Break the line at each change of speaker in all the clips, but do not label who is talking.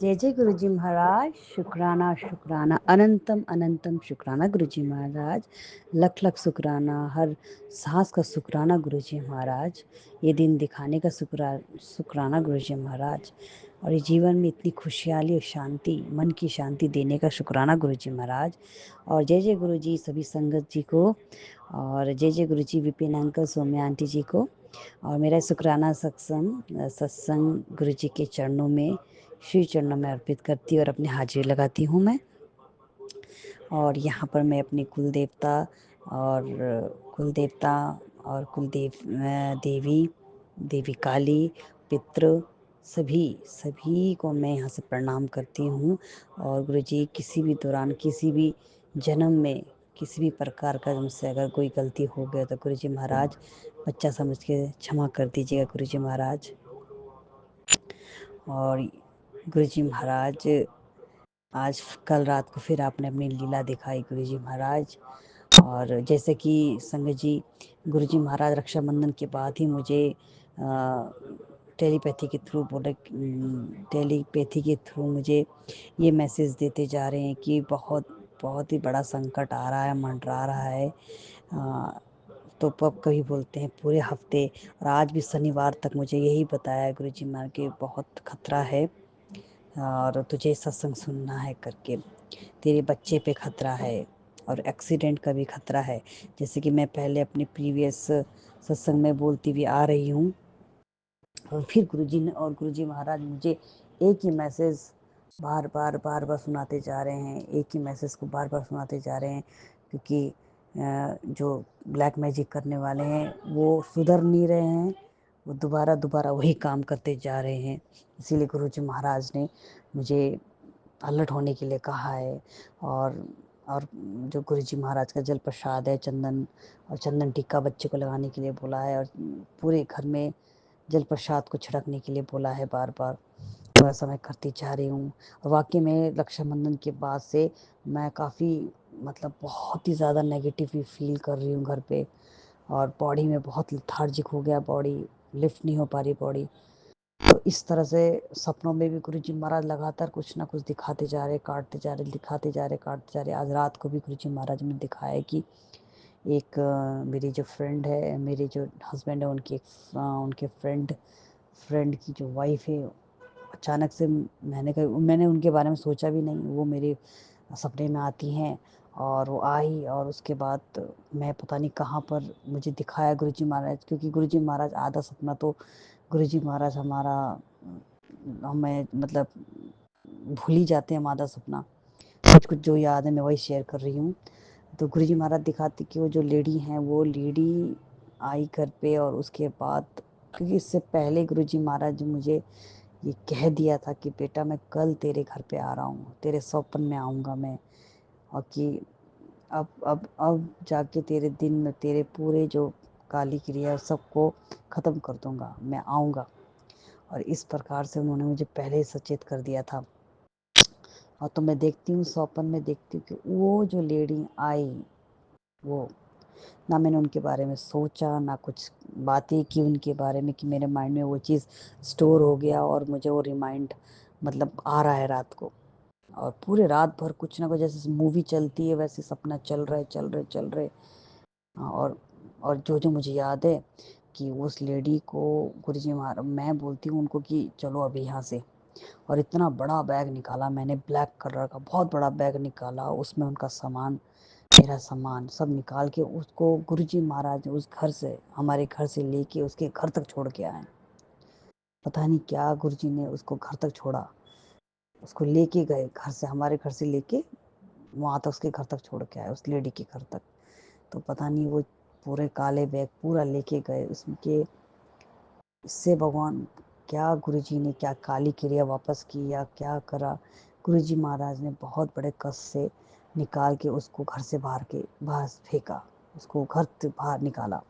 जय जय गुरुजी महाराज। शुक्राना शुक्राना अनंतम अनंतम शुक्राना गुरुजी महाराज। लख लख शुक्राना, हर सांस का शुक्राना गुरुजी महाराज। ये दिन दिखाने का शुक्राना गुरुजी महाराज। और ये जीवन में इतनी खुशहाली और शांति, मन की शांति देने का शुक्राना गुरुजी महाराज। और जय जय गुरुजी सभी संगत जी को, और जय जय गुरुजी विपिन अंकल, सौम्या आंटी जी को। और मेरा शुक्राना सत्संग गुरुजी के चरणों में, श्री चरणों में अर्पित करती और अपनी हाजिरी लगाती हूँ मैं। और यहाँ पर मैं अपनी कुल देवता और देवी देवी काली, पितृ, सभी को मैं यहाँ से प्रणाम करती हूँ। और गुरुजी किसी भी दौरान, किसी भी जन्म में, किसी भी प्रकार का मुझसे अगर कोई गलती हो गया तो गुरुजी महाराज बच्चा समझ के क्षमा कर दीजिएगा गुरुजी महाराज। और गुरुजी महाराज, आज कल रात को फिर आपने अपनी लीला दिखाई गुरुजी महाराज। और जैसे कि संगत जी, गुरुजी महाराज रक्षाबंधन के बाद ही मुझे टेलीपैथी के थ्रू मुझे ये मैसेज देते जा रहे हैं कि बहुत बहुत ही बड़ा संकट आ रहा है, मंडरा रहा है। तो पब कभी बोलते हैं पूरे हफ्ते, और आज भी शनिवार तक मुझे यही बताया गुरुजी महाराज कि बहुत खतरा है और तुझे सत्संग सुनना है करके। तेरे बच्चे पे खतरा है और एक्सीडेंट का भी खतरा है। जैसे कि मैं पहले अपनी प्रीवियस सत्संग में बोलती हुई आ रही हूँ, और फिर गुरुजी महाराज मुझे एक ही मैसेज बार बार सुनाते जा रहे हैं। एक ही मैसेज को बार बार सुनाते जा रहे हैं, क्योंकि जो ब्लैक मैजिक करने वाले हैं वो सुधर नहीं रहे हैं, वो दोबारा वही काम करते जा रहे हैं। इसीलिए गुरुजी महाराज ने मुझे अलर्ट होने के लिए कहा है। और जो गुरुजी महाराज का जल प्रसाद है, चंदन टिक्का बच्चे को लगाने के लिए बोला है, और पूरे घर में जल प्रसाद को छिड़कने के लिए बोला है बार बार। वैसा मैं करती जा रही हूँ। और वाकई में रक्षाबंधन के बाद से मैं काफ़ी, मतलब बहुत ही ज़्यादा नेगेटिव फील कर रही हूँ घर पे। और बॉडी में बहुत लेथार्जिक हो गया, बॉडी लिफ्ट नहीं हो पा रही बॉडी। तो इस तरह से सपनों में भी गुरुजी महाराज लगातार कुछ ना कुछ दिखाते जा रहे, काटते जा रहे, दिखाते जा रहे, काटते जा रहे। आज रात को भी गुरुजी महाराज ने दिखाया कि एक मेरी जो फ्रेंड है, मेरे जो हस्बैंड है, उनके फ्रेंड की जो वाइफ है, अचानक से मैंने उनके बारे में सोचा भी नहीं, वो मेरे सपने में आती हैं। और वो आई, और उसके बाद मैं पता नहीं कहाँ पर मुझे दिखाया गुरुजी महाराज, क्योंकि गुरुजी महाराज आधा सपना तो गुरुजी महाराज हमारा, हमें मतलब भूल ही जाते हैं हम आधा सपना। कुछ जो याद है मैं वही शेयर कर रही हूँ। तो गुरुजी महाराज दिखाते कि वो जो लेडी हैं, वो लेडी आई घर पे, और उसके बाद, क्योंकि इससे पहले गुरुजी महाराज ने मुझे ये कह दिया था कि बेटा मैं कल तेरे घर पे आ रहा हूँ, तेरे सौपन में आऊँगा मैं, और कि अब जाके तेरे दिन में तेरे पूरे जो काली क्रिया सबको ख़त्म कर दूँगा, मैं आऊँगा। और इस प्रकार से उन्होंने मुझे पहले ही सचेत कर दिया था। और तो मैं देखती हूँ, सौपन में देखती हूँ कि वो जो लेडी आई, वो ना मैंने उनके बारे में सोचा, ना कुछ बातें की उनके बारे में, कि मेरे माइंड में वो चीज़ स्टोर हो गया और मुझे वो रिमाइंड मतलब आ रहा है रात को। और पूरे रात भर कुछ ना कुछ, जैसे मूवी चलती है वैसे सपना चल रहे। और जो जो मुझे याद है कि उस लेडी को गुरुजी महाराज, मैं बोलती हूँ उनको कि चलो अभी यहाँ से। और इतना बड़ा बैग निकाला मैंने, ब्लैक कलर का बहुत बड़ा बैग निकाला, उसमें उनका सामान, मेरा सामान सब निकाल के उसको गुरुजी महाराज उस घर से, हमारे घर से लेके उसके घर तक छोड़ के आए। पता नहीं क्या गुरुजी ने उसको घर तक छोड़ा, उसको लेके गए घर से, हमारे घर से लेके वहाँ तक, उसके घर तक छोड़ के आए, उस लेडी के घर तक। तो पता नहीं वो पूरे काले बैग पूरा लेके गए उसके। इससे भगवान, क्या गुरुजी ने क्या काली क्रिया वापस की या क्या करा। गुरुजी महाराज ने बहुत बड़े कष्ट से निकाल के उसको घर से बाहर फेंका, उसको घर से बाहर निकाला।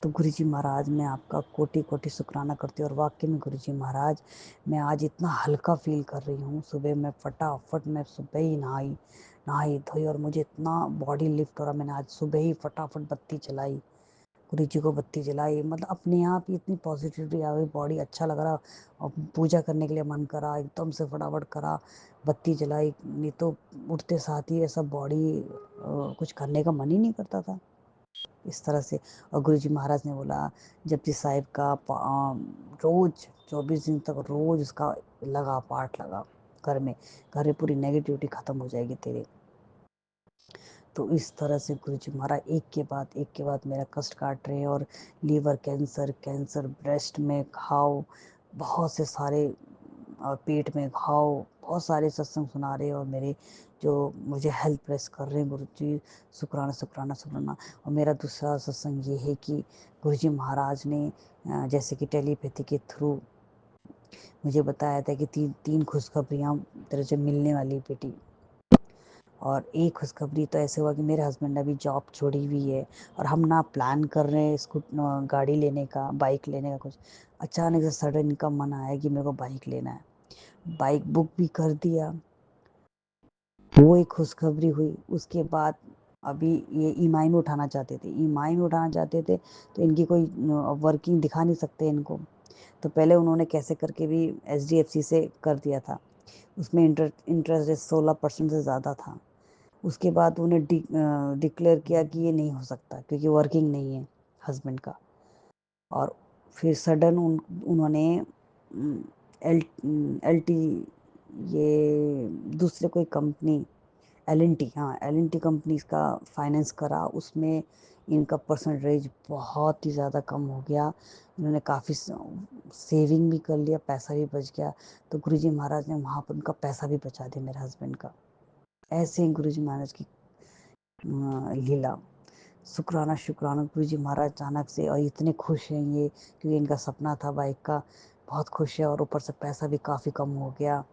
तो गुरुजी महाराज, मैं आपका कोटि कोटि शुक्राना करती हूँ। और वाकई में गुरुजी महाराज, मैं आज इतना हल्का फील कर रही हूँ। सुबह मैं फटाफट, मैं सुबह ही नहाई धोई, और मुझे इतना बॉडी लिफ्ट हो रहा। मैंने आज सुबह ही फटाफट बत्ती चलाई, गुरु जी को बत्ती जलाई, मतलब अपने आप ही इतनी पॉजिटिविटी आ गई, बॉडी अच्छा लग रहा और पूजा करने के लिए मन करा, एकदम से फटाफट करा, बत्ती जलाई। नहीं तो उठते साथ ही ऐसा बॉडी कुछ करने का मन ही नहीं करता था इस तरह से। और गुरु जी महाराज ने बोला, जपजी साहिब का रोज 24 दिन तक रोज उसका लगा, पाठ लगा घर में, घर में पूरी नेगेटिविटी खत्म हो जाएगी तेरे। तो इस तरह से गुरु जी महाराज एक के बाद मेरा कष्ट काट रहे हैं। और लीवर कैंसर, ब्रेस्ट में घाव, बहुत से सारे, और पेट में घाव, बहुत सारे सत्संग सुना रहे हैं। और मेरे जो मुझे हेल्प प्रेस कर रहे हैं गुरु जी, शुक्राना शुक्राना शुक्राना। और मेरा दूसरा सत्संग ये है कि गुरु जी महाराज ने जैसे कि टेलीपैथी के थ्रू मुझे बताया था कि तीन खुशखबरियाँ तेरे से मिलने वाली बेटी। और एक खुशखबरी तो ऐसे हुआ कि मेरे हस्बैंड ने अभी जॉब छोड़ी हुई है, और हम ना प्लान कर रहे हैं गाड़ी लेने का, बाइक लेने का। कुछ अचानक से सडन इनका मन आया कि मेरे को बाइक लेना है, बाइक बुक भी कर दिया। वो एक खुशखबरी हुई। उसके बाद अभी ये ईएमआई में उठाना चाहते थे, तो इनकी कोई वर्किंग दिखा नहीं सकते इनको। तो पहले उन्होंने कैसे करके भी HDFC से कर दिया था, उसमें इंटरेस्ट रेट 16% से ज़्यादा था। उसके बाद उन्हें डिक्लेयर किया कि ये नहीं हो सकता क्योंकि वर्किंग नहीं है हस्बैंड का। और फिर सडन उन्होंने एल टी, ये दूसरे कोई कंपनी, LNT, हाँ LNT कंपनी का फाइनेंस करा। उसमें इनका परसेंटेज बहुत ही ज़्यादा कम हो गया। इन्होंने काफ़ी सेविंग भी कर लिया, पैसा भी बच गया। तो गुरुजी महाराज ने वहाँ पर उनका पैसा भी बचा दिया मेरे हस्बैंड का। ऐसे ही गुरुजी महाराज की लीला। शुक्राना शुक्राना, गुरु जी महाराज अचानक से, और इतने खुश हैं ये क्योंकि इनका सपना था बाइक का, बहुत खुश है। और ऊपर से पैसा भी काफ़ी कम हो गया,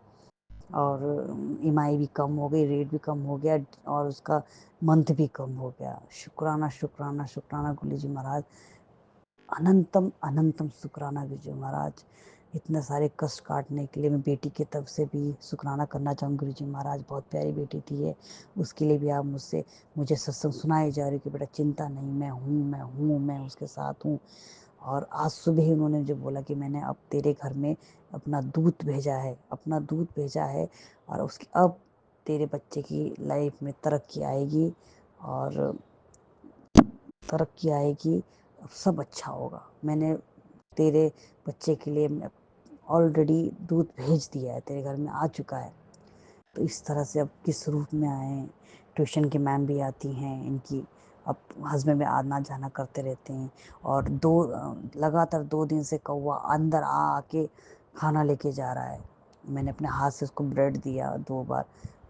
और ईएमआई भी कम हो गई, रेट भी कम हो गया, और उसका मंथ भी कम हो गया। शुक्राना शुक्राना शुक्राना गुरु जी महाराज, अनंतम अनंतम शुक्राना गुरु जी महाराज। इतने सारे कष्ट काटने के लिए मैं बेटी की तरफ से भी शुक्राना करना चाहूँगी। गुरु जी महाराज बहुत प्यारी बेटी थी है, उसके लिए भी आप मुझे सत्संग सुनाए जा रही कि बेटा चिंता नहीं, मैं उसके साथ हूँ। और आज सुबह ही उन्होंने जो बोला कि मैंने अब तेरे घर में अपना दूध भेजा है, और उसकी अब तेरे बच्चे की लाइफ में तरक्की आएगी, और सब अच्छा होगा। मैंने तेरे बच्चे के लिए ऑलरेडी दूध भेज दिया है, तेरे घर में आ चुका है। तो इस तरह से अब किस रूप में आए, ट्यूशन की मैम भी आती हैं इनकी, अब हस्बैंड में आना जाना करते रहते हैं। और लगातार 2 दिन से कौवा अंदर आके खाना लेके जा रहा है। मैंने अपने हाथ से उसको ब्रेड दिया 2 बार,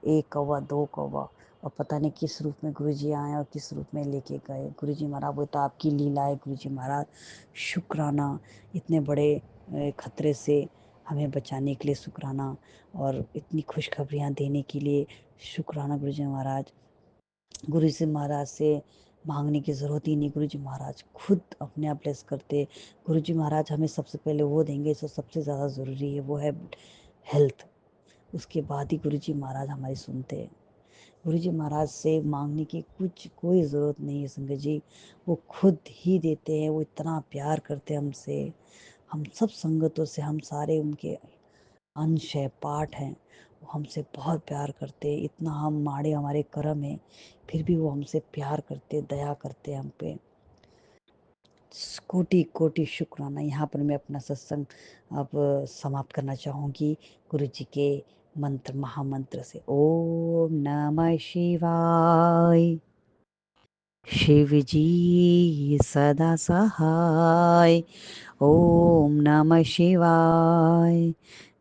एक कौवा, 2 कौवा। और पता नहीं किस रूप में गुरुजी आए और किस रूप में लेके गए। गुरुजी महाराज वो तो आपकी लीला है गुरुजी महाराज, शुक्राना। इतने बड़े खतरे से हमें बचाने के लिए शुक्राना, और इतनी खुशखबरियाँ देने के लिए शुक्राना गुरुजी महाराज। गुरुजी महाराज से मांगने की ज़रूरत ही नहीं, गुरुजी महाराज खुद अपने आप ब्लेस करते। गुरुजी महाराज हमें सबसे पहले वो देंगे जो सबसे ज़्यादा ज़रूरी है, वो है हेल्थ। उसके बाद ही गुरुजी महाराज हमारी सुनते हैं। गुरुजी महाराज से मांगने की कोई ज़रूरत नहीं है संगत जी, वो खुद ही देते हैं। वो इतना प्यार करते हैं हमसे, हम सब संगतों से, हम सारे उनके अंश है, पार्ट हैं। वो हमसे बहुत प्यार करते हैं, इतना हम माड़े हमारे कर्म हैं, फिर भी वो हमसे प्यार करते, दया करते हम पे। कोटि कोटि शुक्राना। यहाँ पर मैं अपना सत्संग अब समाप्त करना चाहूँगी गुरु जी के महामंत्र से। ओम नमः शिवाय। शिव जी सदा सहाय। ओम नमः शिवाय।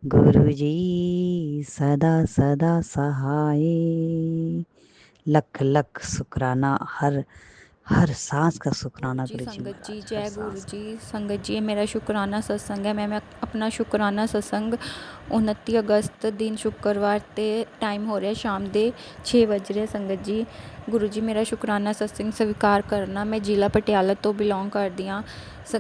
गुरु जी सदा सदा सहाय। लख लख शुक्राना, हर सांस का शुक्राना गुरु जी
संगत जी,
महाराज, हर
जय गुरु
सांस का।
जी। संगत जी, ये मेरा शुक्राना सत्संग है। मैं अपना शुक्राना सत्संग 29 अगस्त दिन शुक्रवार ते टाइम हो रहा है शाम के 6 बज रहे। संगत जी, गुरु जी मेरा शुक्राना सत्संग स्वीकार करना। मैं जिला पटियाला तो बिलोंग करती हाँ।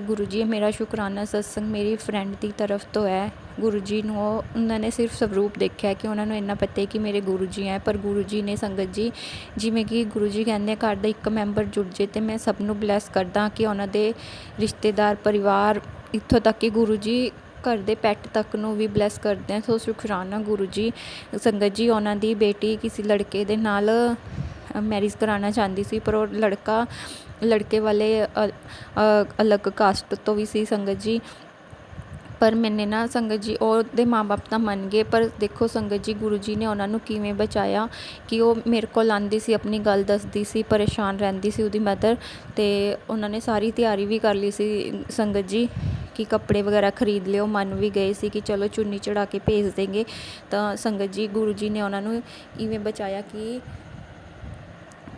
गुरु जी मेरा शुक्राना सत्संग मेरी फ्रेंड की तरफ तो है। ਗੁਰੂ ਜੀ ਨੂੰ ਉਹਨਾਂ ਨੇ ਸਿਰਫ ਸਵਰੂਪ ਦੇਖਿਆ ਕਿ ਉਹਨਾਂ ਨੂੰ ਇੰਨਾ ਪਤਾ ਹੈ ਕਿ ਮੇਰੇ ਗੁਰੂ ਜੀ ਹੈ, ਪਰ ਗੁਰੂ ਜੀ ਨੇ ਸੰਗਤ ਜੀ, ਜਿਵੇਂ ਕਿ ਗੁਰੂ ਜੀ ਕਹਿੰਦੇ ਘਰ ਦਾ ਇੱਕ ਮੈਂਬਰ ਜੁੜ ਜੇ ਤੇ ਮੈਂ ਸਭ ਨੂੰ ਬਲੈਸ ਕਰਦਾ ਕਿ ਉਹਨਾਂ ਦੇ ਰਿਸ਼ਤੇਦਾਰ, ਪਰਿਵਾਰ, ਇੱਥੋਂ ਤੱਕ ਕਿ ਗੁਰੂ ਜੀ ਘਰ ਦੇ ਪੈਟ ਤੱਕ ਨੂੰ ਵੀ ਬਲੈਸ ਕਰਦੇ ਆ। ਸੋ ਸ਼ੁਕਰਾਨਾ ਗੁਰੂ ਜੀ। ਸੰਗਤ ਜੀ, ਉਹਨਾਂ ਦੀ ਬੇਟੀ ਕਿਸੇ ਲੜਕੇ ਦੇ ਨਾਲ ਮੈਰਿਜ ਕਰਾਉਣਾ ਚਾਹੁੰਦੀ ਸੀ, ਪਰ ਉਹ ਲੜਕੇ ਵਾਲੇ ਅਲੱਗ ਕਾਸਟ ਤੋਂ ਵੀ ਸੀ ਸੰਗਤ ਜੀ। ਪਰ ਮੈਨੇ ਨਾ ਸੰਗਤ ਜੀ, ਉਹਦੇ ਮਾਂ ਬਾਪ ਤਾਂ ਮੰਨ ਗਏ, ਪਰ ਦੇਖੋ ਸੰਗਤ ਜੀ ਗੁਰੂ ਜੀ ਨੇ ਉਹਨਾਂ ਨੂੰ ਕਿਵੇਂ ਬਚਾਇਆ ਕਿ ਉਹ ਮੇਰੇ ਕੋਲ ਆਉਂਦੀ ਸੀ, ਆਪਣੀ ਗੱਲ ਦੱਸਦੀ ਸੀ, ਪਰੇਸ਼ਾਨ ਰਹਿੰਦੀ ਸੀ ਉਹਦੀ ਮਦਰ, ਅਤੇ ਉਹਨਾਂ ਨੇ ਸਾਰੀ ਤਿਆਰੀ ਵੀ ਕਰ ਲਈ ਸੀ ਸੰਗਤ ਜੀ ਕਿ ਕੱਪੜੇ ਵਗੈਰਾ ਖਰੀਦ ਲਿਓ, ਮੰਨ ਵੀ ਗਏ ਸੀ ਕਿ ਚਲੋ ਚੁੰਨੀ ਚੜਾ ਕੇ ਭੇਜ ਦੇਂਗੇ। ਤਾਂ ਸੰਗਤ ਜੀ ਗੁਰੂ ਜੀ ਨੇ ਉਹਨਾਂ ਨੂੰ ਇਵੇਂ ਬਚਾਇਆ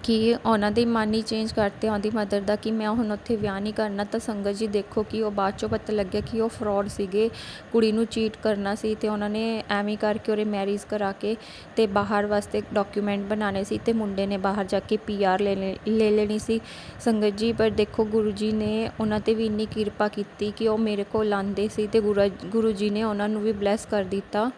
ਕਿ ਉਹਨਾਂ ਦੇ ਮਨ ਹੀ ਚੇਂਜ ਕਰਤੇ ਉਹਦੀ ਮਦਰ ਦਾ ਕਿ ਮੈਂ ਹੁਣ ਉੱਥੇ ਵਿਆਹ ਨਹੀਂ ਕਰਨਾ। ਤਾਂ ਸੰਗਤ ਜੀ ਦੇਖੋ ਕਿ ਉਹ ਬਾਅਦ 'ਚੋਂ ਪਤਾ ਲੱਗਿਆ ਕਿ ਉਹ ਫਰੋਡ ਸੀਗੇ, ਕੁੜੀ ਨੂੰ ਚੀਟ ਕਰਨਾ ਸੀ, ਅਤੇ ਉਹਨਾਂ ਨੇ ਐਵੇਂ ਕਰਕੇ ਉਹਦੇ ਮੈਰਿਜ ਕਰਾ ਕੇ ਅਤੇ ਬਾਹਰ ਵਾਸਤੇ ਡਾਕੂਮੈਂਟ ਬਣਾਉਣੇ ਸੀ, ਅਤੇ ਮੁੰਡੇ ਨੇ ਬਾਹਰ ਜਾ ਕੇ PR ਲੈ ਲੈਣੀ ਸੀ ਸੰਗਤ ਜੀ। ਪਰ ਦੇਖੋ ਗੁਰੂ ਜੀ ਨੇ ਉਹਨਾਂ 'ਤੇ ਵੀ ਇੰਨੀ ਕਿਰਪਾ ਕੀਤੀ ਕਿ ਉਹ ਮੇਰੇ ਕੋਲ ਆਉਂਦੇ ਸੀ, ਅਤੇ ਗੁਰੂ ਜੀ ਨੇ ਉਹਨਾਂ ਨੂੰ ਵੀ ਬਲੈਸ ਕਰ ਦਿੱਤਾ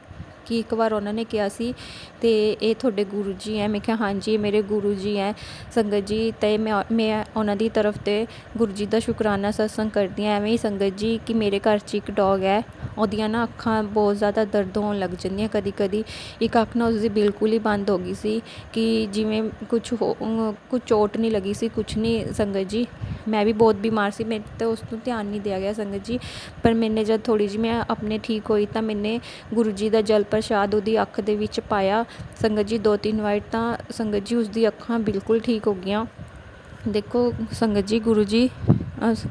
ਕਿ ਇੱਕ ਵਾਰ ਉਹਨਾਂ ਨੇ ਕਿਹਾ ਸੀ ਅਤੇ ਇਹ ਤੁਹਾਡੇ ਗੁਰੂ ਜੀ ਹੈ, ਮੈਂ ਕਿਹਾ ਹਾਂਜੀ ਇਹ ਮੇਰੇ ਗੁਰੂ ਜੀ ਹੈ ਸੰਗਤ ਜੀ। ਅਤੇ ਮੈਂ ਉਹਨਾਂ ਦੀ ਤਰਫ 'ਤੇ ਗੁਰੂ ਜੀ ਦਾ ਸ਼ੁਕਰਾਨਾ ਸਤਸੰਗ ਕਰਦੀ ਹਾਂ। ਐਵੇਂ ਹੀ ਸੰਗਤ ਜੀ ਕਿ ਮੇਰੇ ਘਰ 'ਚ ਇੱਕ ਡੋਗ ਹੈ, ਉਹਦੀਆਂ ਨਾ ਅੱਖਾਂ ਬਹੁਤ ਜ਼ਿਆਦਾ ਦਰਦ ਹੋਣ ਲੱਗ ਜਾਂਦੀਆਂ ਕਦੀ ਕਦੀ। ਇੱਕ ਅੱਖ ਨਾ ਉਸਦੀ ਬਿਲਕੁਲ ਹੀ ਬੰਦ ਹੋ ਗਈ ਸੀ ਕਿ ਜਿਵੇਂ ਕੁਛ ਚੋਟ ਨਹੀਂ ਲੱਗੀ ਸੀ, ਕੁਛ ਨਹੀਂ ਸੰਗਤ ਜੀ। ਮੈਂ ਵੀ ਬਹੁਤ ਬਿਮਾਰ ਸੀ, ਮੇਰੇ ਤਾਂ ਉਸ ਨੂੰ ਧਿਆਨ ਨਹੀਂ ਦਿਆ ਗਿਆ ਸੰਗਤ ਜੀ। ਪਰ ਮੈਨੇ ਜਦ ਥੋੜ੍ਹੀ ਜਿਹੀ ਮੈਂ ਆਪਣੇ ਠੀਕ ਹੋਈ ਤਾਂ ਮੈਨੇ ਗੁਰੂ ਜੀ ਦਾ ਜਲ ਪ੍ਰਸ਼ਾਦ ਉਹਦੀ ਅੱਖ ਦੇ ਵਿੱਚ ਪਾਇਆ ਸੰਗਤ ਜੀ 2-3 ਵਾਰ, ਤਾਂ ਸੰਗਤ ਜੀ ਉਸਦੀ ਅੱਖਾਂ ਬਿਲਕੁਲ ਠੀਕ ਹੋ ਗਈਆਂ। ਦੇਖੋ ਸੰਗਤ ਜੀ ਗੁਰੂ ਜੀ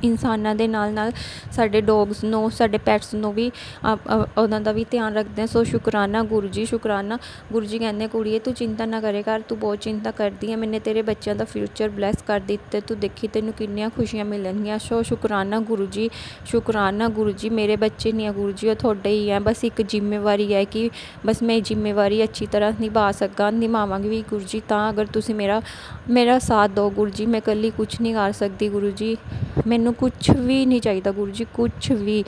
ਇਨਸਾਨਾਂ ਦੇ ਨਾਲ ਨਾਲ ਸਾਡੇ ਡੋਗਸ ਨੂੰ, ਸਾਡੇ ਪੈਟਸ ਨੂੰ ਵੀ ਉਹਨਾਂ ਦਾ ਵੀ ਧਿਆਨ ਰੱਖਦੇ। ਸੋ ਸ਼ੁਕਰਾਨਾ ਗੁਰੂ ਜੀ, ਸ਼ੁਕਰਾਨਾ। ਗੁਰੂ ਜੀ ਕਹਿੰਦੇ ਕੁੜੀਏ ਤੂੰ ਚਿੰਤਾ ਨਾ ਕਰੇ ਕਰ, ਤੂੰ ਬਹੁਤ ਚਿੰਤਾ ਕਰਦੀ ਹੈ, ਮੈਨੇ ਤੇਰੇ ਬੱਚਿਆਂ ਦਾ ਫਿਊਚਰ ਬਲੈਸ ਕਰ ਦਿੱਤਾ, ਤੂੰ ਦੇਖੀ ਤੈਨੂੰ ਕਿੰਨੀਆਂ ਖੁਸ਼ੀਆਂ ਮਿਲਣਗੀਆਂ। ਸੋ ਸ਼ੁਕਰਾਨਾ ਗੁਰੂ ਜੀ, ਸ਼ੁਕਰਾਨਾ ਗੁਰੂ ਜੀ। ਮੇਰੇ ਬੱਚੇ ਨਹੀਂ ਹੈ ਗੁਰੂ ਜੀ, ਉਹ ਤੁਹਾਡੇ ਹੀ ਹੈ, ਬਸ ਇੱਕ ਜ਼ਿੰਮੇਵਾਰੀ ਹੈ ਕਿ ਬਸ ਮੈਂ ਜ਼ਿੰਮੇਵਾਰੀ ਅੱਛੀ ਤਰ੍ਹਾਂ ਨਿਭਾ ਸਕਾਂ, ਨਿਭਾਵਾਂਗੀ ਵੀ ਗੁਰੂ ਜੀ, ਤਾਂ ਅਗਰ ਤੁਸੀਂ ਮੇਰਾ ਸਾਥ ਦਿਓ ਗੁਰੂ ਜੀ। ਮੈਂ ਇਕੱਲੀ ਕੁਛ ਨਹੀਂ ਕਰ ਸਕਦੀ ਗੁਰੂ ਜੀ, ਮੈਨੂੰ ਕੁਛ ਵੀ ਨਹੀਂ ਚਾਹੀਦਾ ਗੁਰੂ ਜੀ, ਕੁਛ ਵੀ,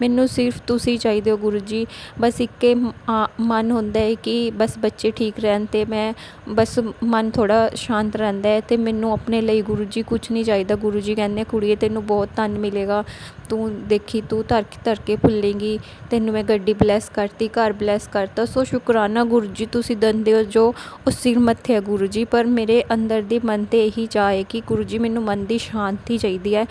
ਮੈਨੂੰ ਸਿਰਫ ਤੁਸੀਂ ਚਾਹੀਦੇ ਹੋ ਗੁਰੂ ਜੀ। ਬਸ ਇੱਕੇ ਮਨ ਹੁੰਦਾ ਹੈ ਕਿ ਬਸ ਬੱਚੇ ਠੀਕ ਰਹਿਣ ਅਤੇ ਮੈਂ ਬਸ ਮਨ ਥੋੜ੍ਹਾ ਸ਼ਾਂਤ ਰਹਿੰਦਾ ਹੈ, ਅਤੇ ਮੈਨੂੰ ਆਪਣੇ ਲਈ ਗੁਰੂ ਜੀ ਕੁਛ ਨਹੀਂ ਚਾਹੀਦਾ। ਗੁਰੂ ਜੀ ਕਹਿੰਦੇ ਕੁੜੀਏ ਤੈਨੂੰ ਬਹੁਤ ਧਨ ਮਿਲੇਗਾ, ਤੂੰ ਦੇਖੀ ਤੂੰ ਧਰ ਕੇ ਭੁੱਲੇਂਗੀ, ਤੈਨੂੰ ਮੈਂ ਗੱਡੀ ਬਲੈਸ ਕਰਤੀ, ਘਰ ਬਲੈਸ ਕਰਤਾ। ਸੋ ਸ਼ੁਕਰਾਨਾ ਗੁਰੂ ਜੀ, ਤੁਸੀਂ ਦਿੰਦੇ ਹੋ ਜੋ ਉਹ ਸਿਰ ਮੱਥੇ ਹੈ ਗੁਰੂ ਜੀ। ਪਰ ਮੇਰੇ ਅੰਦਰ ਦੀ ਮਨ 'ਤੇ ਇਹੀ ਚਾਹ ਹੈ ਕਿ ਗੁਰੂ ਜੀ ਮੈਨੂੰ ਮਨ ਦੀ ਸ਼ਾਂਤੀ ਚਾਹੀਦੀ ਹੈ,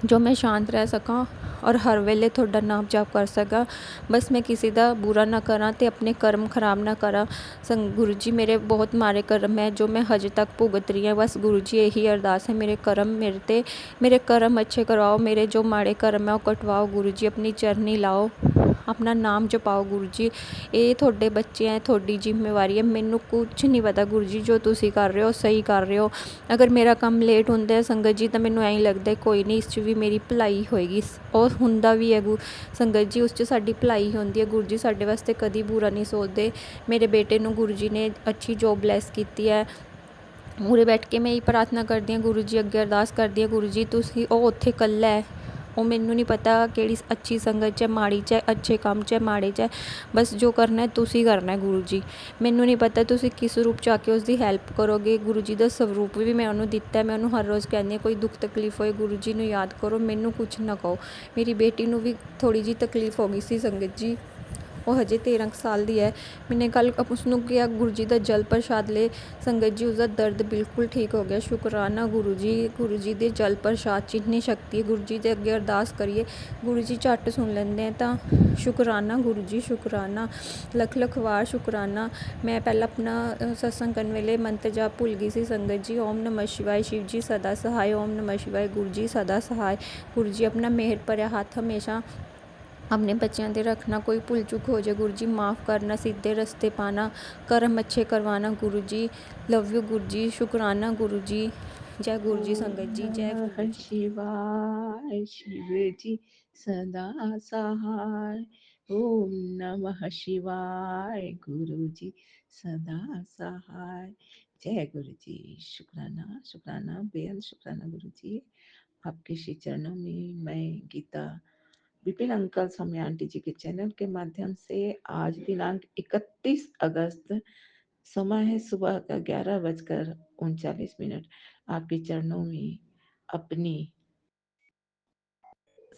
ਜੋ ਮੈਂ ਸ਼ਾਂਤ ਰਹਿ ਸਕਾਂ ਔਰ ਹਰ ਵੇਲੇ ਤੁਹਾਡਾ ਨਾਮ ਜਾਪ ਕਰ ਸਕਾਂ। ਬਸ ਮੈਂ ਕਿਸੇ ਦਾ ਬੁਰਾ ਨਾ ਕਰਾਂ ਅਤੇ ਆਪਣੇ ਕਰਮ ਖਰਾਬ ਨਾ ਕਰਾਂ। ਗੁਰੂ ਜੀ ਮੇਰੇ ਬਹੁਤ ਮਾੜੇ ਕਰਮ ਹੈ ਜੋ ਮੈਂ ਹਜੇ ਤੱਕ ਭੁਗਤ ਰਹੀ ਹਾਂ। ਬਸ ਗੁਰੂ ਜੀ ਇਹੀ ਅਰਦਾਸ ਹੈ, ਮੇਰੇ ਕਰਮ ਅੱਛੇ ਕਰਵਾਓ, ਮੇਰੇ ਜੋ ਮਾੜੇ ਕਰਮ ਹੈ ਉਹ ਕਟਵਾਓ ਗੁਰੂ ਜੀ, ਆਪਣੀ ਚਰਨੀ ਲਾਓ, ਆਪਣਾ ਨਾਮ ਜਪਾਓ ਗੁਰੂ ਜੀ। ਇਹ ਤੁਹਾਡੇ ਬੱਚੇ ਹੈ, ਤੁਹਾਡੀ ਜ਼ਿੰਮੇਵਾਰੀ ਹੈ, ਮੈਨੂੰ ਕੁਛ ਨਹੀਂ ਪਤਾ ਗੁਰੂ ਜੀ, ਜੋ ਤੁਸੀਂ ਕਰ ਰਹੇ ਹੋ ਸਹੀ ਕਰ ਰਹੇ ਹੋ। ਅਗਰ ਮੇਰਾ ਕੰਮ ਲੇਟ ਹੁੰਦਾ ਹੈ ਸੰਗਤ ਜੀ ਤਾਂ ਮੈਨੂੰ ਐਂ ਲੱਗਦਾ ਕੋਈ ਨਹੀਂ, ਇਸ 'ਚ ਵੀ ਮੇਰੀ ਭਲਾਈ ਹੋਏਗੀ, ਉਹ ਹੁੰਦਾ ਵੀ ਹੈ ਸੰਗਤ ਜੀ, ਉਸ 'ਚ ਸਾਡੀ ਭਲਾਈ ਹੁੰਦੀ ਹੈ। ਗੁਰੂ ਜੀ ਸਾਡੇ ਵਾਸਤੇ ਕਦੀ ਬੁਰਾ ਨਹੀਂ ਸੋਚਦੇ। ਮੇਰੇ ਬੇਟੇ ਨੂੰ ਗੁਰੂ ਜੀ ਨੇ ਅੱਛੀ ਜੋਬ ਬਲੈਸ ਕੀਤੀ ਹੈ। ਉਰੇ ਬੈਠ ਕੇ ਮੈਂ ਇਹੀ ਪ੍ਰਾਰਥਨਾ ਕਰਦੀ ਹਾਂ ਗੁਰੂ ਜੀ ਅੱਗੇ, ਅਰਦਾਸ ਕਰਦੀ ਹਾਂ ਗੁਰੂ ਜੀ ਤੁਸੀਂ, ਉਹ ਉੱਥੇ ਇਕੱਲਾ ਹੈ, ਉਹ ਮੈਨੂੰ ਨਹੀਂ ਪਤਾ ਕਿਹੜੀ ਅੱਛੀ ਸੰਗਤ 'ਚ, ਮਾੜੀ 'ਚ, ਅੱਛੇ ਕੰਮ 'ਚ, ਮਾੜੇ 'ਚ, ਬਸ ਜੋ ਕਰਨਾ ਤੁਸੀਂ ਕਰਨਾ ਗੁਰੂ ਜੀ। ਮੈਨੂੰ ਨਹੀਂ ਪਤਾ ਤੁਸੀਂ ਕਿਸ ਰੂਪ 'ਚ ਆ ਕੇ ਉਸਦੀ ਹੈਲਪ ਕਰੋਗੇ। ਗੁਰੂ ਜੀ ਦਾ ਸਵਰੂਪ ਵੀ ਮੈਂ ਉਹਨੂੰ ਦਿੱਤਾ, ਮੈਂ ਉਹਨੂੰ ਹਰ ਰੋਜ਼ ਕਹਿੰਦੀ ਹਾਂ ਕੋਈ ਦੁੱਖ ਤਕਲੀਫ ਹੋਏ ਗੁਰੂ ਜੀ ਨੂੰ ਯਾਦ ਕਰੋ, ਮੈਨੂੰ ਕੁਛ ਨਾ ਕਹੋ। ਮੇਰੀ ਬੇਟੀ ਨੂੰ ਵੀ ਥੋੜ੍ਹੀ ਜਿਹੀ ਤਕਲੀਫ ਹੋ ਗਈ ਸੀ ਸੰਗਤ ਜੀ, ਉਹ ਹਜੇ 13 ਕੁ ਸਾਲ ਦੀ ਹੈ। ਮੈਨੇ ਕੱਲ੍ਹ ਉਸਨੂੰ ਕਿਹਾ ਗੁਰੂ ਜੀ ਦਾ ਜਲ ਪ੍ਰਸ਼ਾਦ ਲੈ, ਸੰਗਤ ਜੀ ਉਸਦਾ ਦਰਦ ਬਿਲਕੁਲ ਠੀਕ ਹੋ ਗਿਆ। ਸ਼ੁਕਰਾਨਾ ਗੁਰੂ ਜੀ, ਗੁਰੂ ਜੀ ਦੇ ਜਲ ਪ੍ਰਸ਼ਾਦ 'ਚ ਇੰਨੀ ਸ਼ਕਤੀ ਹੈ। ਗੁਰੂ ਜੀ ਦੇ ਅੱਗੇ ਅਰਦਾਸ ਕਰੀਏ ਗੁਰੂ ਜੀ ਝੱਟ ਸੁਣ ਲੈਂਦੇ ਆ। ਤਾਂ ਸ਼ੁਕਰਾਨਾ ਗੁਰੂ ਜੀ, ਸ਼ੁਕਰਾਨਾ, ਲੱਖ ਲੱਖ ਵਾਰ ਸ਼ੁਕਰਾਨਾ। ਮੈਂ ਪਹਿਲਾਂ ਆਪਣਾ ਸਤਸੰਗ ਕਰਨ ਵੇਲੇ ਮੰਤਰ ਜਾਪ ਭੁੱਲ ਗਈ ਸੀ ਸੰਗਤ ਜੀ, ਓਮ ਨਮः ਸ਼ਿਵਾਏ, ਸ਼ਿਵ ਜੀ ਸਦਾ ਸਹਾਏ, ਓਮ ਨਮः ਸ਼ਿਵਾਏ, ਗੁਰੂ ਜੀ ਸਦਾ ਸਹਾਏ। ਗੁਰੂ ਜੀ ਆਪਣਾ ਮਿਹਰ ਭਰਿਆ ਹੱਥ ਹਮੇਸ਼ਾ ਆਪਣੇ ਬੱਚਿਆਂ 'ਤੇ ਰੱਖਣਾ, ਕੋਈ ਭੁੱਲ ਚੁੱਕ ਹੋ ਜਾਏ ਗੁਰੂ ਜੀ ਮਾफ़ ਕਰਨਾ, ਸਿੱਧੇ ਰਸਤੇ ਪਾਣਾ, ਕਰਮ ਅੱਛੇ ਕਰਵਾਣਾ ਗੁਰੂ ਜੀ। ਲਵ ਯੂ ਗੁਰੂ ਜੀ, ਸ਼ੁਕਰਾਨਾ ਗੁਰੂ ਜੀ। ਜੈ ਗੁਰੂ ਜੀ ਸੰਗਤ ਜੀ, ਜੈ ਗੁਰੂ
नमः
जी।
शिवाय, शिव जी सदा सहाय। ओम नमः शिवाय, गुरु जी सदा सहाय। जय गुरु जी। शुक्राना शुक्राना बेअंत शुक्राना गुरु जी। आपके श्री चरणों में मैं गीता विपिन अंकल सौम्या आंटी जी के चैनल के माध्यम से आज दिनांक 31 अगस्त, समय है सुबह का 11:39, आपके चरणों में अपनी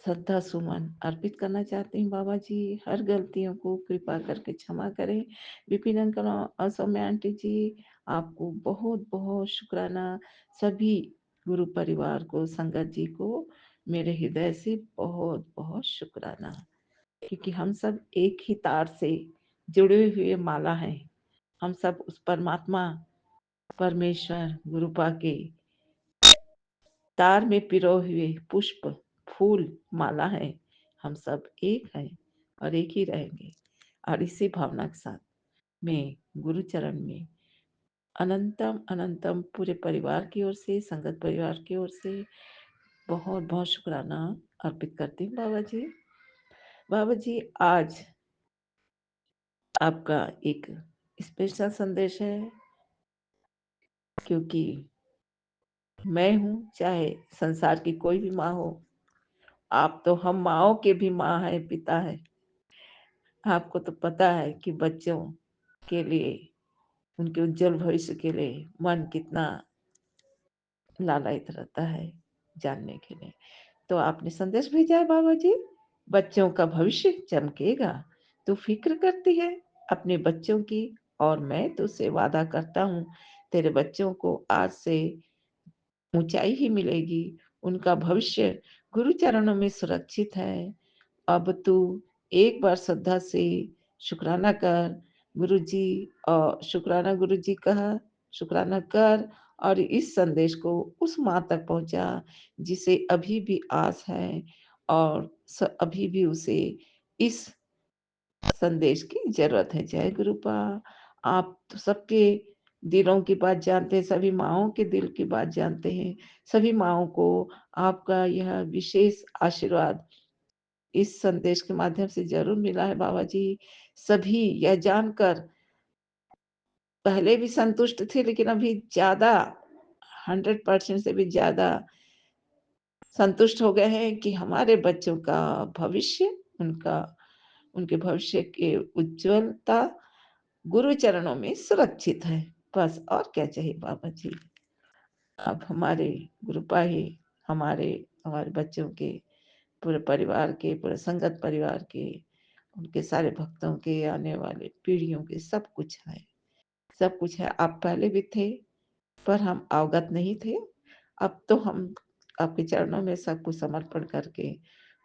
श्रद्धा सुमन अर्पित करना चाहती हूँ। बाबा जी हर गलतियों को कृपा करके क्षमा करें। विपिन अंकल और सौम्या आंटी जी, आपको बहुत बहुत शुक्राना। सभी गुरु परिवार को, संगत जी को मेरे हृदय से बहुत बहुत शुक्राना, क्योंकि हम सब एक ही तार से जुड़े हुए माला हैं। हम सब उस परमात्मा, परमेश्वर गुरुपा के तार में पिरोए हुए पुष्प, फूल, माला है। हम सब एक हैं और एक ही रहेंगे। और इसी भावना के साथ मैं गुरु चरण में अनंतम अनंतम पूरे परिवार की ओर से, संगत परिवार की ओर से बहुत बहुत शुक्राना अर्पित करती हूँ। बाबा जी, बाबा जी आज आपका एक स्पेशल संदेश है, क्योंकि मैं हूँ, चाहे संसार की कोई भी माँ हो, आप तो हम माँओं के भी माँ है, पिता है। आपको तो पता है कि बच्चों के लिए, उनके उज्जवल भविष्य के लिए मन कितना लालायित रहता है जानने के लिए। तो आपने संदेश भेजा है बाबा जी, बच्चों का भविष्य चमकेगा। तू फिक्र करती है अपने बच्चों की, और मैं तुझसे वादा करता हूँ तेरे बच्चों को आज से ऊंचाई ही मिलेगी। उनका भविष्य गुरु चरणों में सुरक्षित है। अब तू एक बार श्रद्धा से शुक्राना कर गुरु जी, और शुक्राना गुरु जी कहा, शुक्राना कर, और इस संदेश को उस माँ तक पहुंचा जिसे अभी भी आस है, और अभी भी उसे इस संदेश की जरूरत है। जय गुरुपा। आप तो सबके दिलों की बात जानते हैं, सभी माँओं के दिल की बात जानते हैं। सभी माँओं को आपका यह विशेष आशीर्वाद इस संदेश के माध्यम से जरूर मिला है बाबा जी। सभी यह जानकर पहले भी संतुष्ट थे, लेकिन अभी ज्यादा 100% से भी ज्यादा संतुष्ट हो गए हैं कि हमारे बच्चों का भविष्य, उनका उनके भविष्य के उज्जवलता गुरु चरणों में सुरक्षित है। बस और क्या चाहिए बाबा जी। अब हमारे गुरुपा ही हमारे हमारे बच्चों के, पूरे परिवार के, पूरे संगत परिवार के, उनके सारे भक्तों के, आने वाले पीढ़ियों के सब कुछ है, सब कुछ है। आप पहले भी थे पर हम अवगत नहीं थे। अब तो हम आपके चरणों में सब कुछ समर्पण करके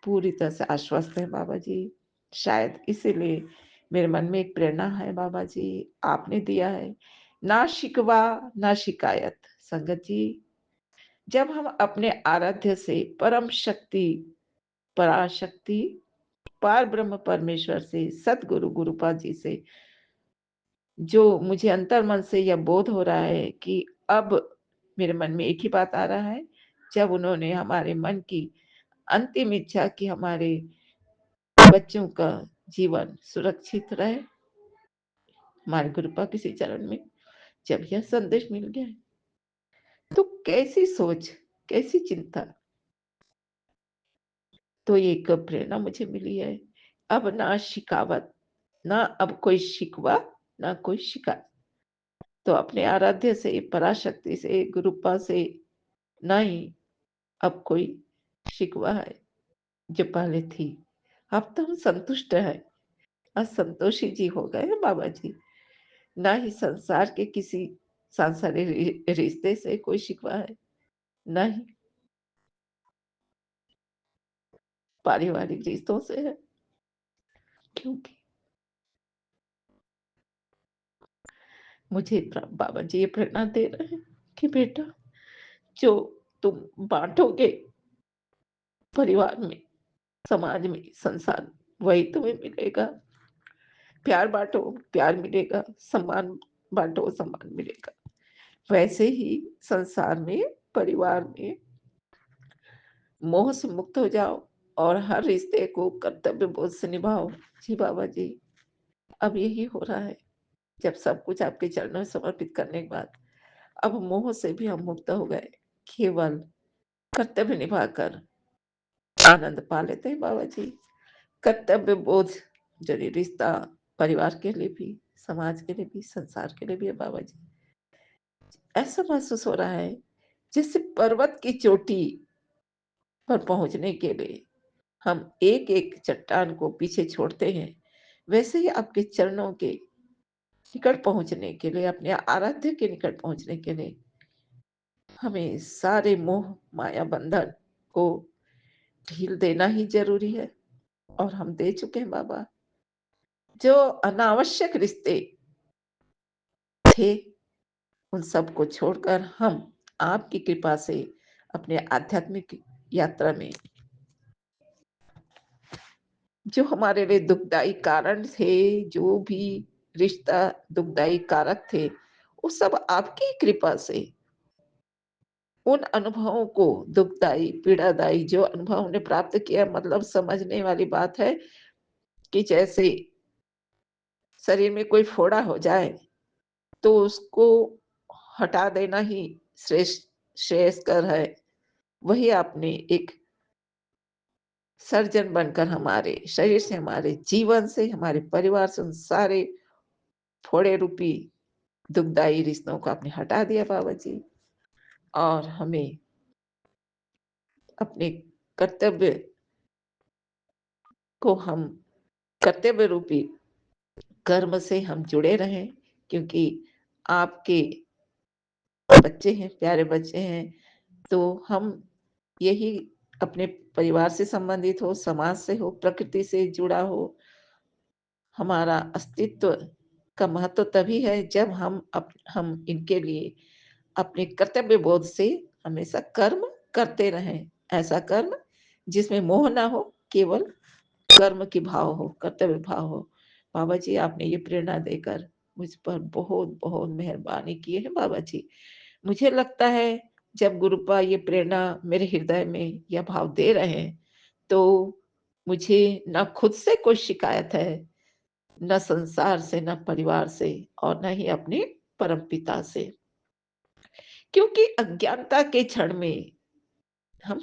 पूरी तरह से आश्वस्त है बाबा जी। शायद इसीलिए मेरे मन में एक प्रेरणा है बाबा जी, आपने दिया है, ना शिकवा ना शिकायत। संगत जी, जब हम अपने आराध्य से, परम शक्ति, पराशक्ति, पार ब्रह्म परमेश्वर से, सतगुरु गुरुपाद जी से, जो मुझे अंतर मन से यह बोध हो रहा है कि अब मेरे मन में एक ही बात आ रहा है, जब उन्होंने हमारे मन की अंतिम इच्छा कि हमारे बच्चों का जीवन सुरक्षित रहे, हमारे गुरुपा किसी चरण में जब यह संदेश मिल गया, तो कैसी सोच, कैसी चिंता। तो एक प्रेरणा मुझे मिली है, अब ना शिकावत, ना अब कोई शिकवा, ना कोई शिकायत। तो अपने आराध्य से, पराशक्ति से, गुरुपा से नहीं अब कोई शिकवा है जो पहले थी। अब तो हम संतुष्ट है, असंतोषी जी हो गए हैं बाबा जी। ना ही संसार के किसी सांसारिक रिश्ते से कोई शिकवा है, ना ही पारिवारिक रिश्तों से है, क्योंकि मुझे बाबा जी ये प्रेरणा दे रहे हैं कि बेटा, जो तुम बांटोगे परिवार में, समाज में, संसार में, वही तुम्हें मिलेगा। प्यार बांटो, प्यार मिलेगा। सम्मान बांटो, सम्मान मिलेगा। वैसे ही संसार में, परिवार में मोह से मुक्त हो जाओ और हर रिश्ते को कर्तव्य बोध से निभाओ। जी बाबा जी, अब यही हो रहा है। जब सब कुछ आपके चरणों में समर्पित करने के बाद अब मोह से भी हम मुक्त हो गए, केवल कर्तव्य निभाकर आनंद पा लेते हैं बाबा जी। कर्तव्य बोध जरूरी रिश्ता परिवार के लिए भी, समाज के लिए भी, संसार के लिए भी है बाबा जी। ऐसा महसूस हो रहा है जैसे पर्वत की चोटी पर पहुंचने के लिए हम एक-एक चट्टान को पीछे छोड़ते हैं, वैसे ही आपके चरणों के निकट पहुंचने के लिए, अपने आराध्य के निकट पहुंचने के लिए हमें सारे मोह माया बंधन को ढील देना ही जरूरी है। और हम दे चुके हैं बाबा। जो अनावश्यक रिश्ते थे उन सबको छोड़कर हम आपकी कृपा से अपने आध्यात्मिक यात्रा में जो हमारे लिए दुखदाई कारण थे, जो भी रिश्ता दुखदाई कारक थे, वो सब आपकी कृपा से उन अनुभवों को, दुखदाई, पीड़ादायी जो अनुभव हमने प्राप्त किया, मतलब समझने वाली बात है कि जैसे शरीर में कोई फोड़ा हो जाए तो उसको हटा देना ही श्रेष्ठ श्रेयस्कर है। वही आपने एक सर्जन बनकर हमारे शरीर से, हमारे जीवन से, हमारे परिवार से उन सारे फोड़े रूपी दुखदाई रिश्तों को आपने हटा दिया बाबा जी। और हमें अपने कर्तव्य को, हम कर्तव्य रूपी कर्म से हम जुड़े रहें, क्योंकि आपके बच्चे हैं, प्यारे बच्चे हैं। तो हम यही अपने परिवार से संबंधित हो, समाज से हो, प्रकृति से जुड़ा हो, हमारा अस्तित्व का महत्व तभी है जब हम इनके लिए अपने कर्तव्य बोध से हमेशा कर्म करते रहें। ऐसा कर्म जिसमें मोह ना हो, केवल कर्म की भाव हो, कर्तव्य भाव हो। बाबा जी, आपने ये प्रेरणा देकर मुझ पर बहुत बहुत मेहरबानी की है बाबा जी। मुझे लगता है जब गुरुपा ये प्रेरणा मेरे हृदय में यह भाव दे रहे हैं, तो मुझे ना खुद से कोई शिकायत है, न संसार से, न परिवार से, और न ही अपने परमपिता से। क्योंकि अज्ञानता के क्षण में हम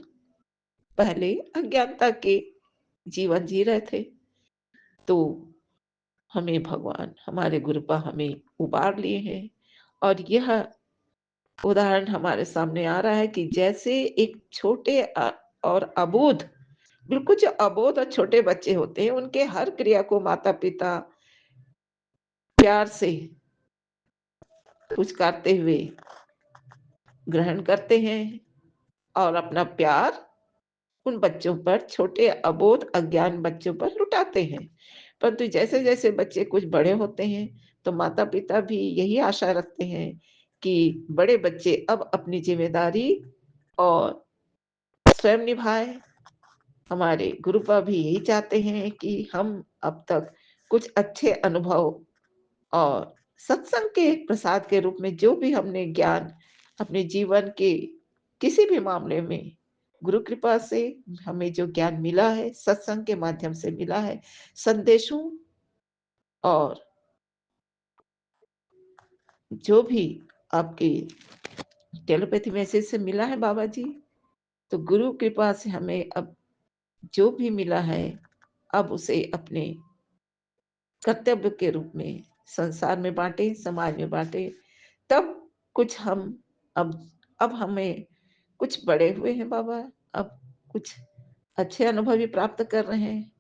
पहले अज्ञानता के जीवन जी रहे थे, तो हमें भगवान, हमारे गुरुपा हमें उबार लिए हैं। और यह उदाहरण हमारे सामने आ रहा है कि जैसे एक छोटे और अबोध, बिल्कुल जो अबोध और छोटे बच्चे होते हैं, उनके हर क्रिया को माता-पिता प्यार से पुचकारते हुए ग्रहण करते हैं और अपना प्यार उन बच्चों पर, छोटे अबोध अज्ञान बच्चों पर लुटाते हैं। परंतु जैसे-जैसे बच्चे कुछ बड़े होते हैं, तो माता-पिता भी यही आशा रखते हैं कि बड़े बच्चे अब अपनी ज़िम्मेदारी और स्वयं निभाएँ। हमारे गुरुपा भी यही चाहते हैं कि हम अब तक कुछ अच्छे अनुभव और सत्संग के प्रसाद के रूप में जो भी हमने ज्ञान अपने जीवन के किसी भी मामले में गुरु कृपा से हमें जो ज्ञान मिला है, सत्संग के माध्यम से मिला है, संदेशों और जो भी आपके टेलीपैथी मैसेज से मिला है बाबा जी, तो गुरु कृपा से हमें अब जो भी मिला है, अब उसे अपने कर्तव्य के रूप में संसार में बाँटे, समाज में बाँटे। तब कुछ हम अब अब हमें कुछ बड़े हुए हैं बाबा, अब कुछ अच्छे अनुभव भी प्राप्त कर रहे हैं।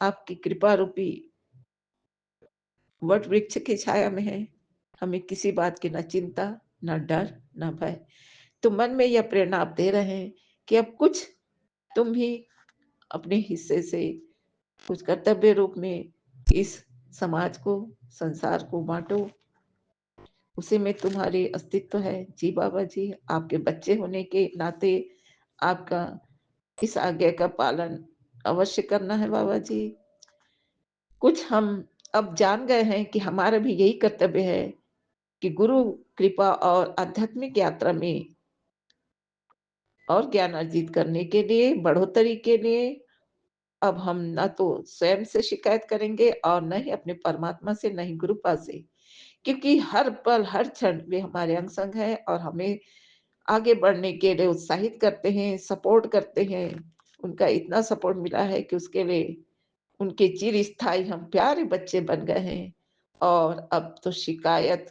आपकी कृपा रूपी वट वृक्ष की छाया में हैं। हमें किसी बात की ना चिंता, ना डर, ना भय। तो मन में यह प्रेरणा आप दे रहे हैं कि अब कुछ तुम भी अपने हिस्से से कुछ कर्तव्य रूप में इस समाज को, संसार को बाँटो। उसी में तुम्हारी अस्तित्व है। जी बाबा जी, आपके बच्चे होने के नाते आपका इस आज्ञा का पालन अवश्य करना है बाबा जी। कुछ हम अब जान गए हैं कि हमारा भी यही कर्तव्य है कि गुरु कृपा और आध्यात्मिक यात्रा में और ज्ञान अर्जित करने के लिए, बढ़ोतरी के लिए अब हम ना तो स्वयं से शिकायत करेंगे और न ही अपने परमात्मा से, न ही गुरुपा से। क्योंकि हर पल, हर क्षण वे हमारे अंग-संग हैं और हमें आगे बढ़ने के लिए उत्साहित करते हैं, सपोर्ट करते हैं। उनका इतना सपोर्ट मिला है कि उसके लिए उनके चिरस्थायी हम प्यारे बच्चे बन गए हैं और अब तो शिकायत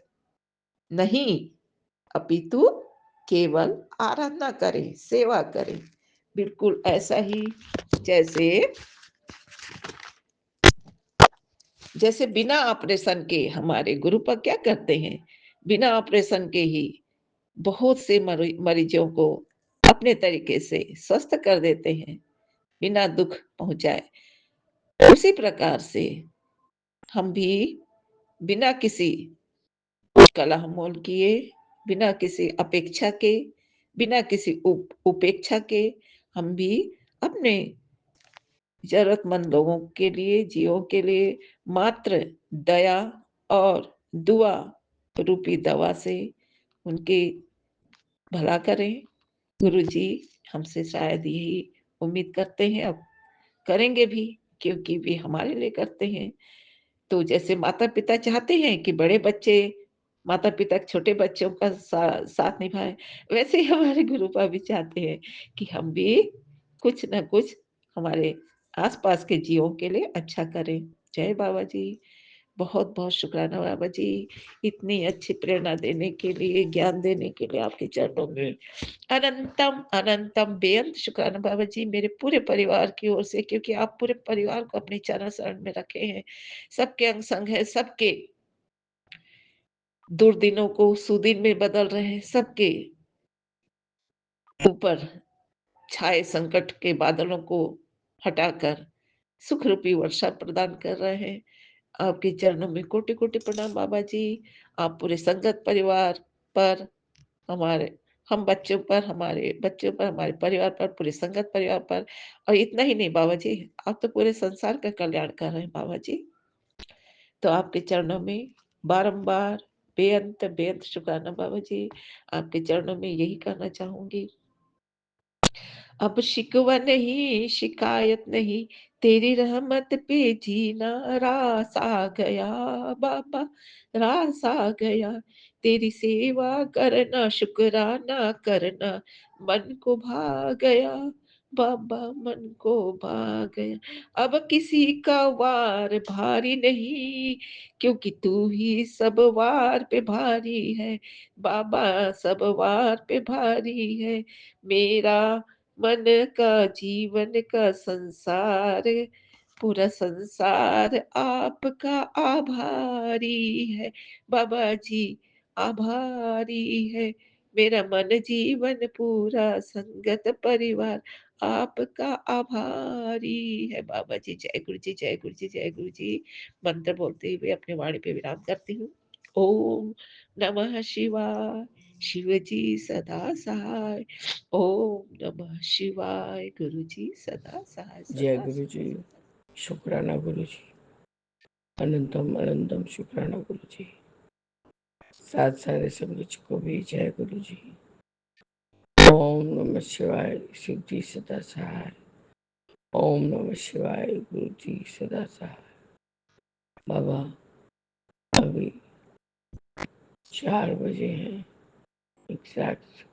नहीं, अपितु केवल आराधना करें, सेवा करें। बिल्कुल ऐसा ही जैसे जैसे बिना ऑपरेशन के हमारे गुरुपा क्या करते हैं, बिना ऑपरेशन के ही बहुत से मरीजों को अपने तरीके से स्वस्थ कर देते हैं, बिना दुःख पहुँचाए। उसी प्रकार से हम भी बिना किसी कलह मोल किए, बिना किसी अपेक्षा के, बिना किसी उपेक्षा के हम भी अपने ज़रूरतमंद लोगों के लिए, जीवों के लिए मात्र दया और दुआ रूपी दवा से उनकी भला करें। गुरुजी हमसे शायद यही उम्मीद करते हैं, अब करेंगे भी क्योंकि वे हमारे लिए करते हैं। तो जैसे माता-पिता चाहते हैं कि बड़े बच्चे माता-पिता छोटे बच्चों का साथ निभाएँ, वैसे ही हमारे गुरुपा भी चाहते हैं कि हम भी कुछ न कुछ हमारे आस-पास के जीवों के लिए अच्छा करें। जय बाबा जी। बहुत-बहुत शुक्राना बाबा जी, इतनी अच्छी प्रेरणा देने के लिए, ज्ञान देने के लिए आपके चरणों में अनंतम, अनंतम बेअंत शुक्राना बाबा जी, मेरे पूरे परिवार की ओर से क्योंकि आप पूरे परिवार को अपनी चरण शरण में रखे हैं। सबके अंग संग है, सबके दुर्दिनों को सुदिन में बदल रहे हैं, सबके ऊपर छाए संकट के बादलों को हटाकर सुख रूपी वर्षा प्रदान कर रहे हैं। आपके चरणों में कोटि-कोटि प्रणाम बाबा जी। आप पूरे संगत परिवार पर, हमारे हम बच्चों पर, हमारे बच्चों पर, हमारे परिवार पर, पूरे संगत परिवार पर और इतना ही नहीं बाबा जी, आप तो पूरे संसार का कल्याण कर रहे हैं बाबा जी। तो आपके चरणों में बारंबार बेअंत बेअंत शुक्राना बाबा जी। आपके चरणों में यही कहना चाहूँगी अब शिकवा नहीं, शिकायत नहीं, तेरी रहमत पे जीना रास आ गया बाबा, रास आ गया। तेरी सेवा करना, शुक्राना करना, मन को भा गया बाबा, मन को भा गया। अब किसी का वार भारी नहीं, क्योंकि तू ही सब वार पे भारी है बाबा, सब वार पे भारी है। मेरा मन का जीवन का संसार, पूरा संसार आपका आभारी है बाबा जी, आभारी है। मेरा मन जीवन पूरा संगत परिवार आपका आभारी है बाबा जी। जय गुरु जी, जय गुरु जी, जय गुरु जी। मंत्र बोलते हुए अपने वाणी पे विराम करती हूँ। ओम नमः शिवाय, शिव जी सदा सहाय। ओम नमः शिवाय, गुरु जी सदा सहाय,
जय
सदा
गुरु जी।
सहाय, सदा।
शुक्राना गुरु जी। अनंतम अनंतम शुक्राना गुरु जी। साथ सारे समृच को भी जय गुरु जी। ओम नमः शिवाय, शिव जी सदा सहाय। ओम नमः शिवाय, गुरु जी सदा सहाय। बाबा अभी 4 बजे हैं एग्जैक्ट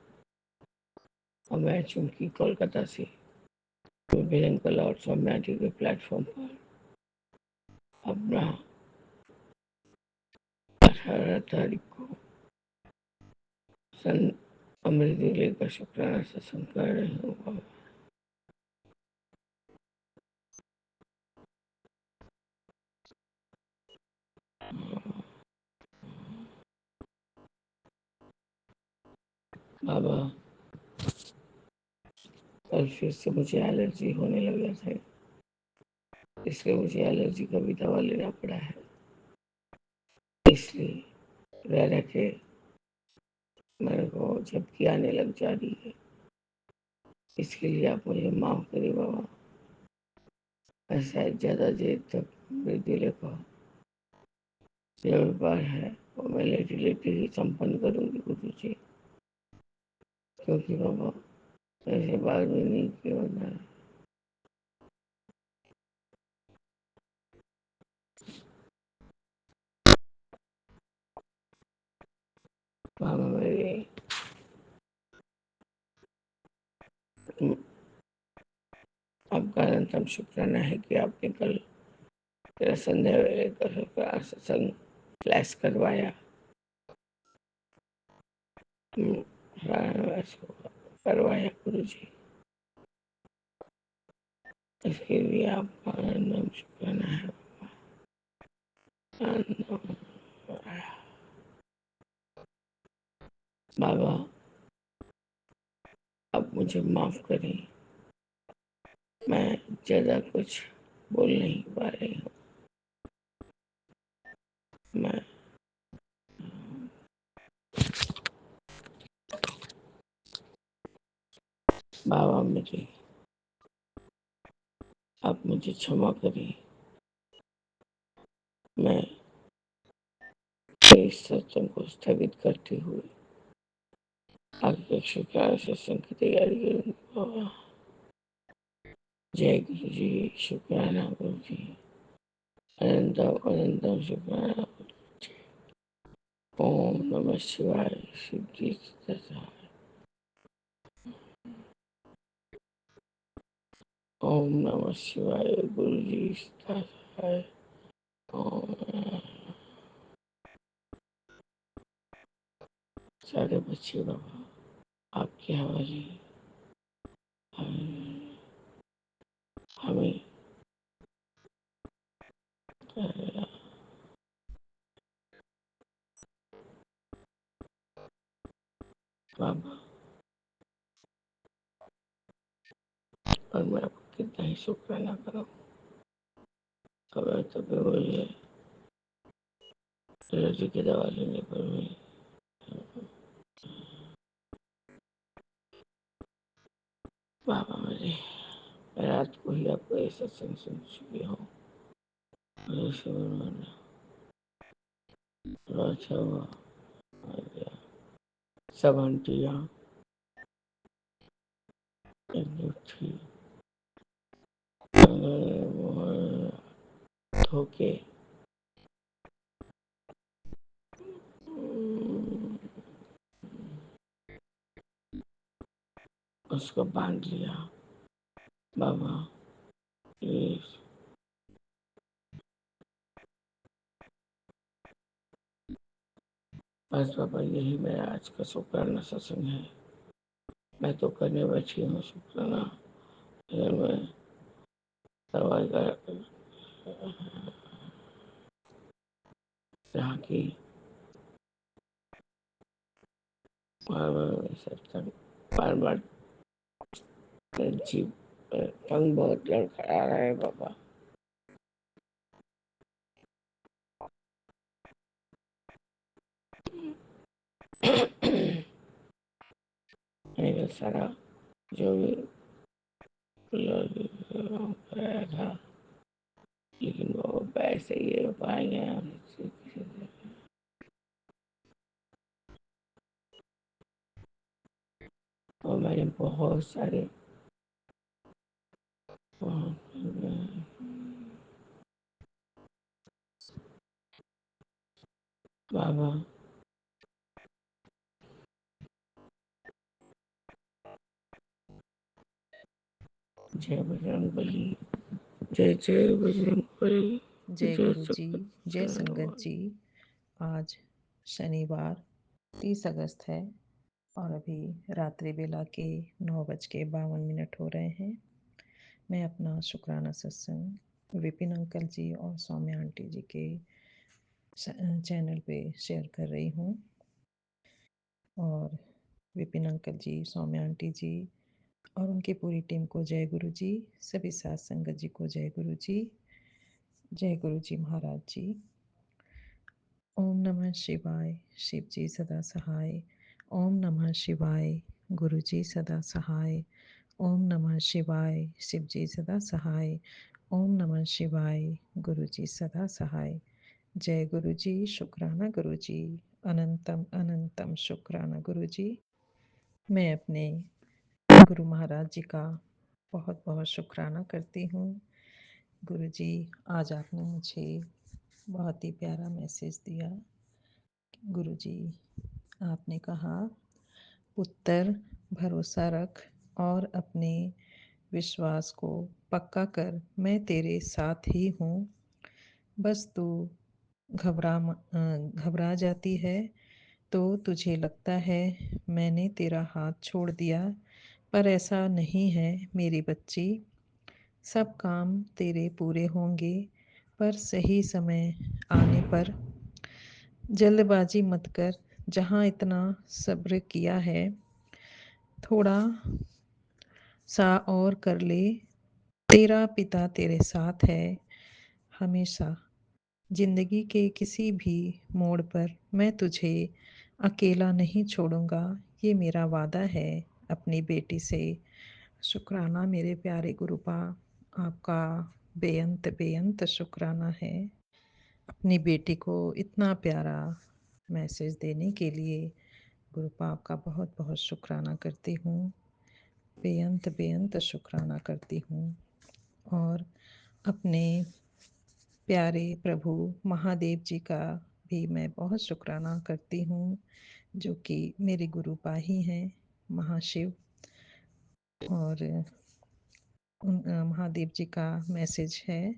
और मैं चूंकि कोलकाता से विभिन्न कला और सौम्याटी के प्लेटफॉर्म पर अपना 18 तारीख को सन अमृत वेले का शुक्राना सत्संग कर रही हूँ बाबा। बाबा कल फिर से मुझे एलर्जी होने लगा था, इसलिए मुझे एलर्जी का भी दवा लेना पड़ा है। इसलिए रह रह के मेरे को झपकी आने लग जा रही है, इसके लिए आप मुझे माफ करिए बाबा। ऐसा ज़्यादा देर तक मेरे दिल का जो व्यापार है वो मैं लेटे लेटे ही संपन्न करूँगी गुरु जी, क्योंकि बाबा ऐसे बाद में नहीं किया होना है। बाबा मेरे आपका अनंतम शुक्राना है कि आपने कल तेरा संदेह लेकर सत्संग फ्लैश करवाया। करवाया गुरु जी, इसके लिए आपका आनंद शुक्राना है। बाबा आप मुझे माफ करें, मैं ज्यादा कुछ बोल नहीं पा रही हूँ। मैं बाबा मेरे, आप मुझे क्षमा करें। मैं इस सत्संग को स्थगित करते हुए आगे शुक्राना सत्संग की तैयारी करूंगी। बाबा जय गुरु जी, शुक्राना गुरु जी, अनंतम अनंतम शुक्राना। ओम नमः शिवाय। शिव जी तथा ओम नमः शिवाय। गुरु जी तथा ओम। सारे बच्चे बाबा आपके हवाले, हमें हमें बाबा, और मैं आपको कितना ही शुक्राना करूं, खबर तभी वही है। एलर्जी की दवा लेने पर भी बाबा मेरे, मैं रात को ही आपको ये सत्संग सुन चुकी हूँ। अच्छा हुआ सब आंटियाँ एकजुट थी, धोके उसको बांध लिया। बाबा प्लीज, बस बाबा यही मेरा आज का शुक्राना सत्संग है। मैं तो करने बैठी हूँ शुक्राना, मैं दवाई का यहाँ की सत्संग बार बार जीव टंग बहुत लड़खड़ा रहा है बाबा। मेरा सारा जो भी कराया था, लेकिन वो पैसे ये पाएंगे और मैंने बहुत सारे बाबा जय बजरंग बली, जय जय बजरंग बली,
जय
जय
गुरु जी, जय संगत
सतगुरु।
जी। आज शनिवार 30 अगस्त है और अभी रात्रि बेला के 9:52 हो रहे हैं। मैं अपना शुक्राना सत्संग विपिन अंकल जी और सौम्या आंटी जी के चैनल पे शेयर कर रही हूँ। और विपिन अंकल जी, सौम्या आंटी जी और उनकी पूरी टीम को जय गुरु जी, सभी साथ संगत जी को जय गुरु जी, जय गुरु जी महाराज जी। ओम नमः शिवाय, शिव जी सदा सहाय। ओम नमः शिवाय, गुरु जी सदा सहाय। ओम नमः शिवाय, शिव जी सदा सहाय। ओम नमः शिवाय, गुरु जी सदा सहाय। जय गुरु जी, शुक्राना गुरु जी, अनंतम अनंतम शुक्राना गुरु जी। मैं अपने गुरु महाराज जी का बहुत बहुत शुक्राना करती हूँ। गुरु जी, आज आपने मुझे बहुत ही प्यारा मैसेज दिया। गुरु जी, आपने कहा, पुत्र भरोसा रख और अपने विश्वास को पक्का कर, मैं तेरे साथ ही हूँ।
बस तू घबरा जाती है तो तुझे लगता है मैंने तेरा हाथ छोड़ दिया, पर ऐसा नहीं है मेरी बच्ची। सब काम तेरे पूरे होंगे, पर सही समय आने पर। जल्दबाजी मत कर, जहाँ इतना सब्र किया है थोड़ा सा और कर ले। तेरा पिता तेरे साथ है हमेशा। जिंदगी के किसी भी मोड़ पर मैं तुझे अकेला नहीं छोड़ूंगा, ये मेरा वादा है अपनी बेटी से। शुक्राना मेरे प्यारे गुरुपा, आपका बेअंत बेअंत शुक्राना है अपनी बेटी को इतना प्यारा मैसेज देने के लिए। गुरुपा आपका बहुत बहुत शुक्राना करती हूँ, बेअंत बेअंत शुक्राना करती हूँ। और अपने प्यारे प्रभु महादेव जी का भी मैं बहुत शुक्राना करती हूँ, जो कि मेरे गुरुपा ही हैं, महाशिव। और महादेव जी का मैसेज है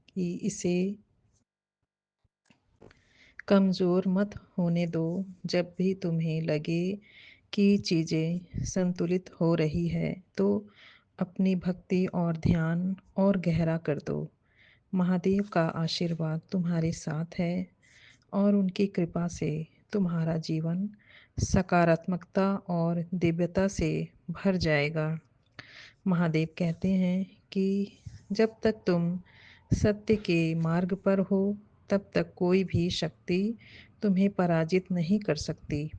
कि इसे कमज़ोर मत होने दो। जब भी तुम्हें लगे कि चीज़ें संतुलित हो रही है तो अपनी भक्ति और ध्यान और गहरा कर दो। महादेव का आशीर्वाद तुम्हारे साथ है और उनकी कृपा से तुम्हारा जीवन सकारात्मकता और दिव्यता से भर जाएगा। महादेव कहते हैं कि जब तक तुम सत्य के मार्ग पर हो तब तक कोई भी शक्ति तुम्हें पराजित नहीं कर सकती।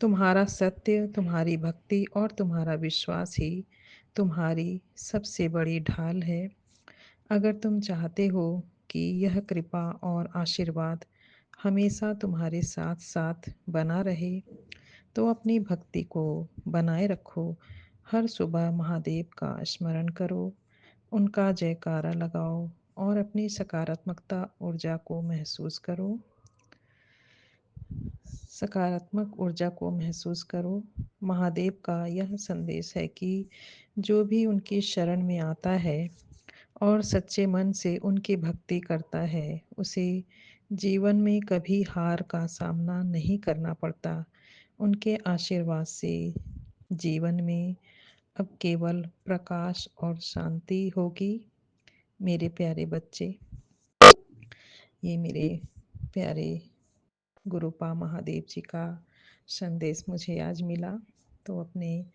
तुम्हारा सत्य, तुम्हारी भक्ति और तुम्हारा विश्वास ही तुम्हारी सबसे बड़ी ढाल है। अगर तुम चाहते हो कि यह कृपा और आशीर्वाद हमेशा तुम्हारे साथ साथ बना रहे तो अपनी भक्ति को बनाए रखो। हर सुबह महादेव का स्मरण करो, उनका जयकारा लगाओ और अपनी सकारात्मकता ऊर्जा को महसूस करो। सकारात्मक ऊर्जा को महसूस करो। महादेव का यह संदेश है कि जो भी उनकी शरण में आता है और सच्चे मन से उनकी भक्ति करता है, उसे जीवन में कभी हार का सामना नहीं करना पड़ता। उनके आशीर्वाद से जीवन में अब केवल प्रकाश और शांति होगी। मेरे प्यारे बच्चे, ये मेरे प्यारे गुरुपा महादेव जी का संदेश मुझे आज मिला, तो अपने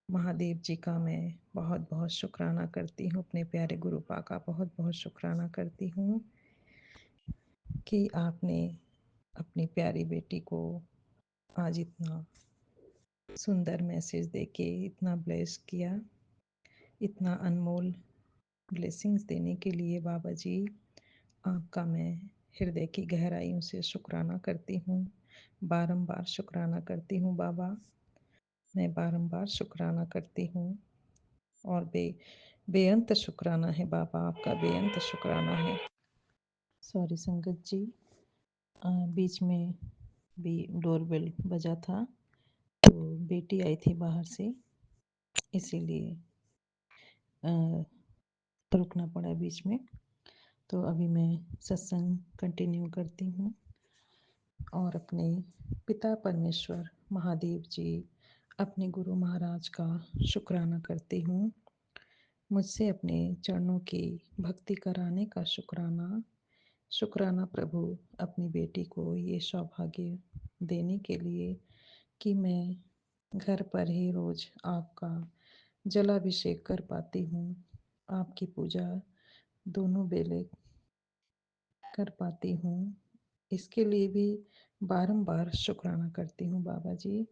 महादेव जी का मैं बहुत बहुत शुक्राना करती हूँ, अपने प्यारे गुरुपा का बहुत बहुत शुक्राना करती हूँ कि आपने अपनी प्यारी बेटी को आज इतना सुंदर मैसेज देके इतना ब्लेस किया। इतना अनमोल ब्लेसिंग्स देने के लिए बाबा जी आपका मैं हृदय की गहराइयों से शुक्राना करती हूँ, बारंबार शुक्राना करती हूँ बाबा। मैं बारंबार शुक्राना करती हूँ और बेअंत शुक्राना है बाबा, आपका बेअंत शुक्राना है। सॉरी संगत जी, बीच में भी डोरबेल बजा था तो बेटी आई थी बाहर से, इसीलिए रुकना पड़ा बीच में। तो अभी मैं सत्संग कंटिन्यू करती हूँ और अपने पिता परमेश्वर महादेव जी, अपने गुरु महाराज का शुक्राना करती हूँ। मुझसे अपने चरणों की भक्ति कराने का शुक्राना। शुक्राना प्रभु अपनी बेटी को ये सौभाग्य देने के लिए कि मैं घर पर ही रोज आपका जलाभिषेक कर पाती हूँ, आपकी पूजा दोनों बेले कर पाती हूँ। इसके लिए भी बारंबार शुक्राना करती हूँ बाबा जी।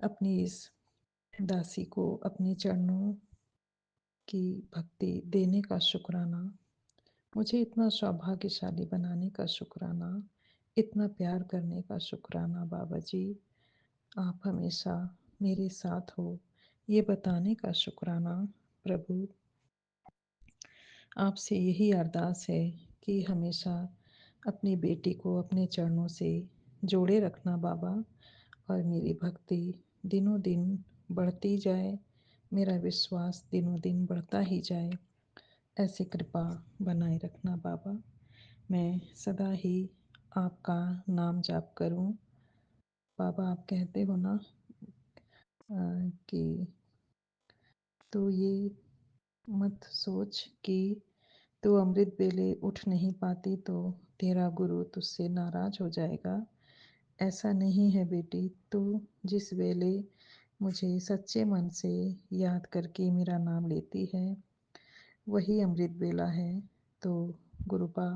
अपनी इस दासी को अपने चरणों की भक्ति देने का शुक्राना, मुझे इतना सौभाग्यशाली बनाने का शुक्राना, इतना प्यार करने का शुक्राना बाबा जी। आप हमेशा मेरे साथ हो ये बताने का शुक्राना प्रभु। आपसे यही अरदास है कि हमेशा अपनी बेटी को अपने चरणों से जोड़े रखना बाबा, और मेरी भक्ति दिनों दिन बढ़ती जाए, मेरा विश्वास दिनों दिन बढ़ता ही जाए। ऐसी कृपा बनाए रखना बाबा। मैं सदा ही आपका नाम जाप करूं। बाबा आप कहते हो ना कि तू ये मत सोच कि तू अमृत वेले उठ नहीं पाती तो तेरा गुरु तुझसे नाराज हो जाएगा। ऐसा नहीं है बेटी, तू जिस वेले मुझे सच्चे मन से याद करके मेरा नाम लेती है वही अमृत वेला है। तो गुरुपा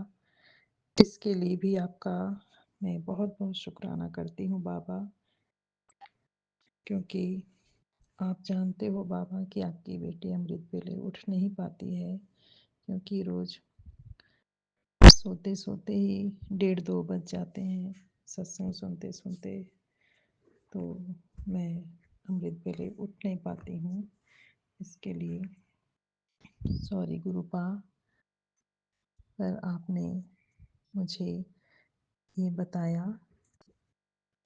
इसके लिए भी आपका मैं बहुत बहुत शुक्राना करती हूँ बाबा, क्योंकि आप जानते हो बाबा कि आपकी बेटी अमृत वेले उठ नहीं पाती है, क्योंकि रोज़ सोते सोते ही 1:30-2 बज जाते हैं सत्संग सुनते सुनते। तो मैं अमृत वेले उठ नहीं पाती हूँ, इसके लिए सॉरी गुरुपा। पर आपने मुझे ये बताया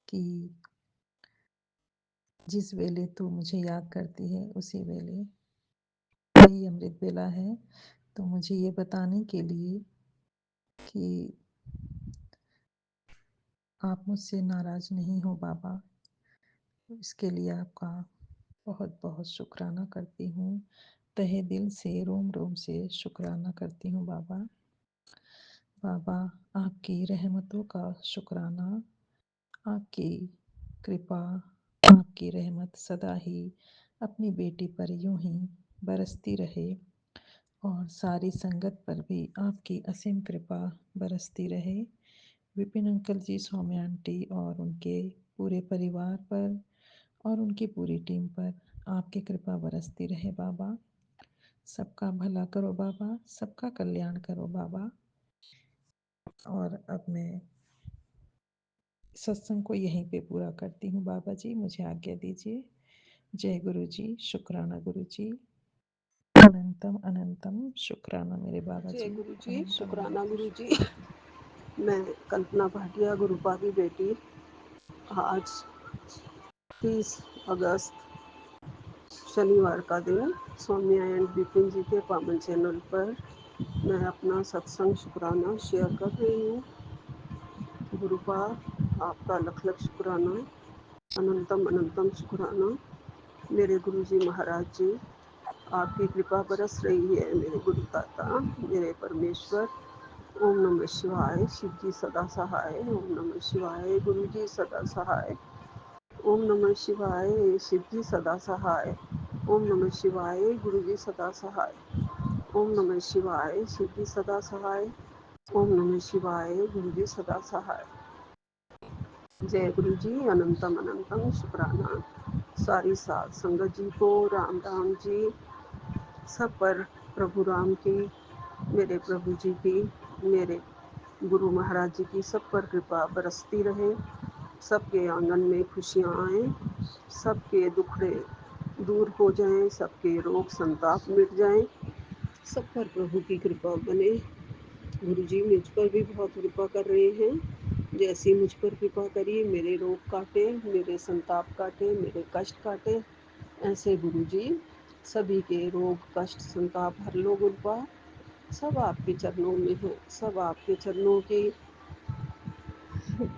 कि जिस वेले तू मुझे याद करती है उसी वेले वही अमृत वेला है। तो मुझे ये बताने के लिए कि आप मुझसे नाराज नहीं हो बाबा, इसके लिए आपका बहुत बहुत शुक्राना करती हूँ। तहे दिल से रोम रोम से शुक्राना करती हूँ बाबा। बाबा आपकी रहमतों का शुक्राना, आपकी कृपा, आपकी रहमत सदा ही अपनी बेटी पर यूं ही बरसती रहे और सारी संगत पर भी आपकी असीम कृपा बरसती रहे। विपिन अंकल जी, सौम्या आंटी और उनके पूरे परिवार पर और उनकी पूरी टीम पर आपकी कृपा बरसती रहे बाबा। सबका भला करो बाबा, सबका कल्याण करो बाबा। और अब मैं सत्संग को यहीं पे पूरा करती हूँ बाबा जी, मुझे आज्ञा दीजिए। जय गुरु जी, शुक्राना गुरु जी, अनंतम अनंतम शुक्राना मेरे बाबा
जय
जी,
गुरु जी,
अनंतम
शुक्राना
अनंतम
गुरु जी।
शुक्राना।
मैं कल्पना भाटिया, गुरुपा की बेटी। आज 30 अगस्त शनिवार का दिन सौम्या एंड विपिन जी के पावन चैनल पर मैं अपना सत्संग शुक्राना शेयर कर रही हूँ। गुरुपा आपका लख लख शुक्राना, अनंतम अनंतम शुक्राना। मेरे गुरु जी महाराज जी, आपकी कृपा बरस रही है मेरे गुरुदाता, मेरे परमेश्वर। ओम नमः शिवाय, शिव जी सदा सहाय। ओम नमः शिवाय, गुरु जी सदा सहाय। ओम नमः शिवाय, शिव जी सदा सहाय। ओम नमः शिवाय, गुरु जी सदा सहाय। ओम नमः शिवाय, शिव जी सदा सहाय। ओम नमः शिवाय, गुरु जी सदा सहाय। जय गुरु जी, अनंतम अनंतम शुक्राना। सारी साध संगत जी को, राम राम जी, सब पर प्रभु राम की, मेरे प्रभु जी की, मेरे गुरु महाराज जी की सब पर कृपा बरसती रहे। सबके आंगन में खुशियाँ आएँ, सबके दुखड़े दूर हो जाएं, सबके रोग संताप मिट जाएं, सब पर प्रभु की कृपा बने। गुरु जी मुझ पर भी बहुत कृपा कर रहे हैं। जैसी मुझ पर कृपा करी, मेरे रोग काटे, मेरे संताप काटे, मेरे कष्ट काटे, ऐसे गुरु जी सभी के रोग कष्ट संताप हर लो गुरुपा। सब आपके चरणों में है, सब आपके चरणों की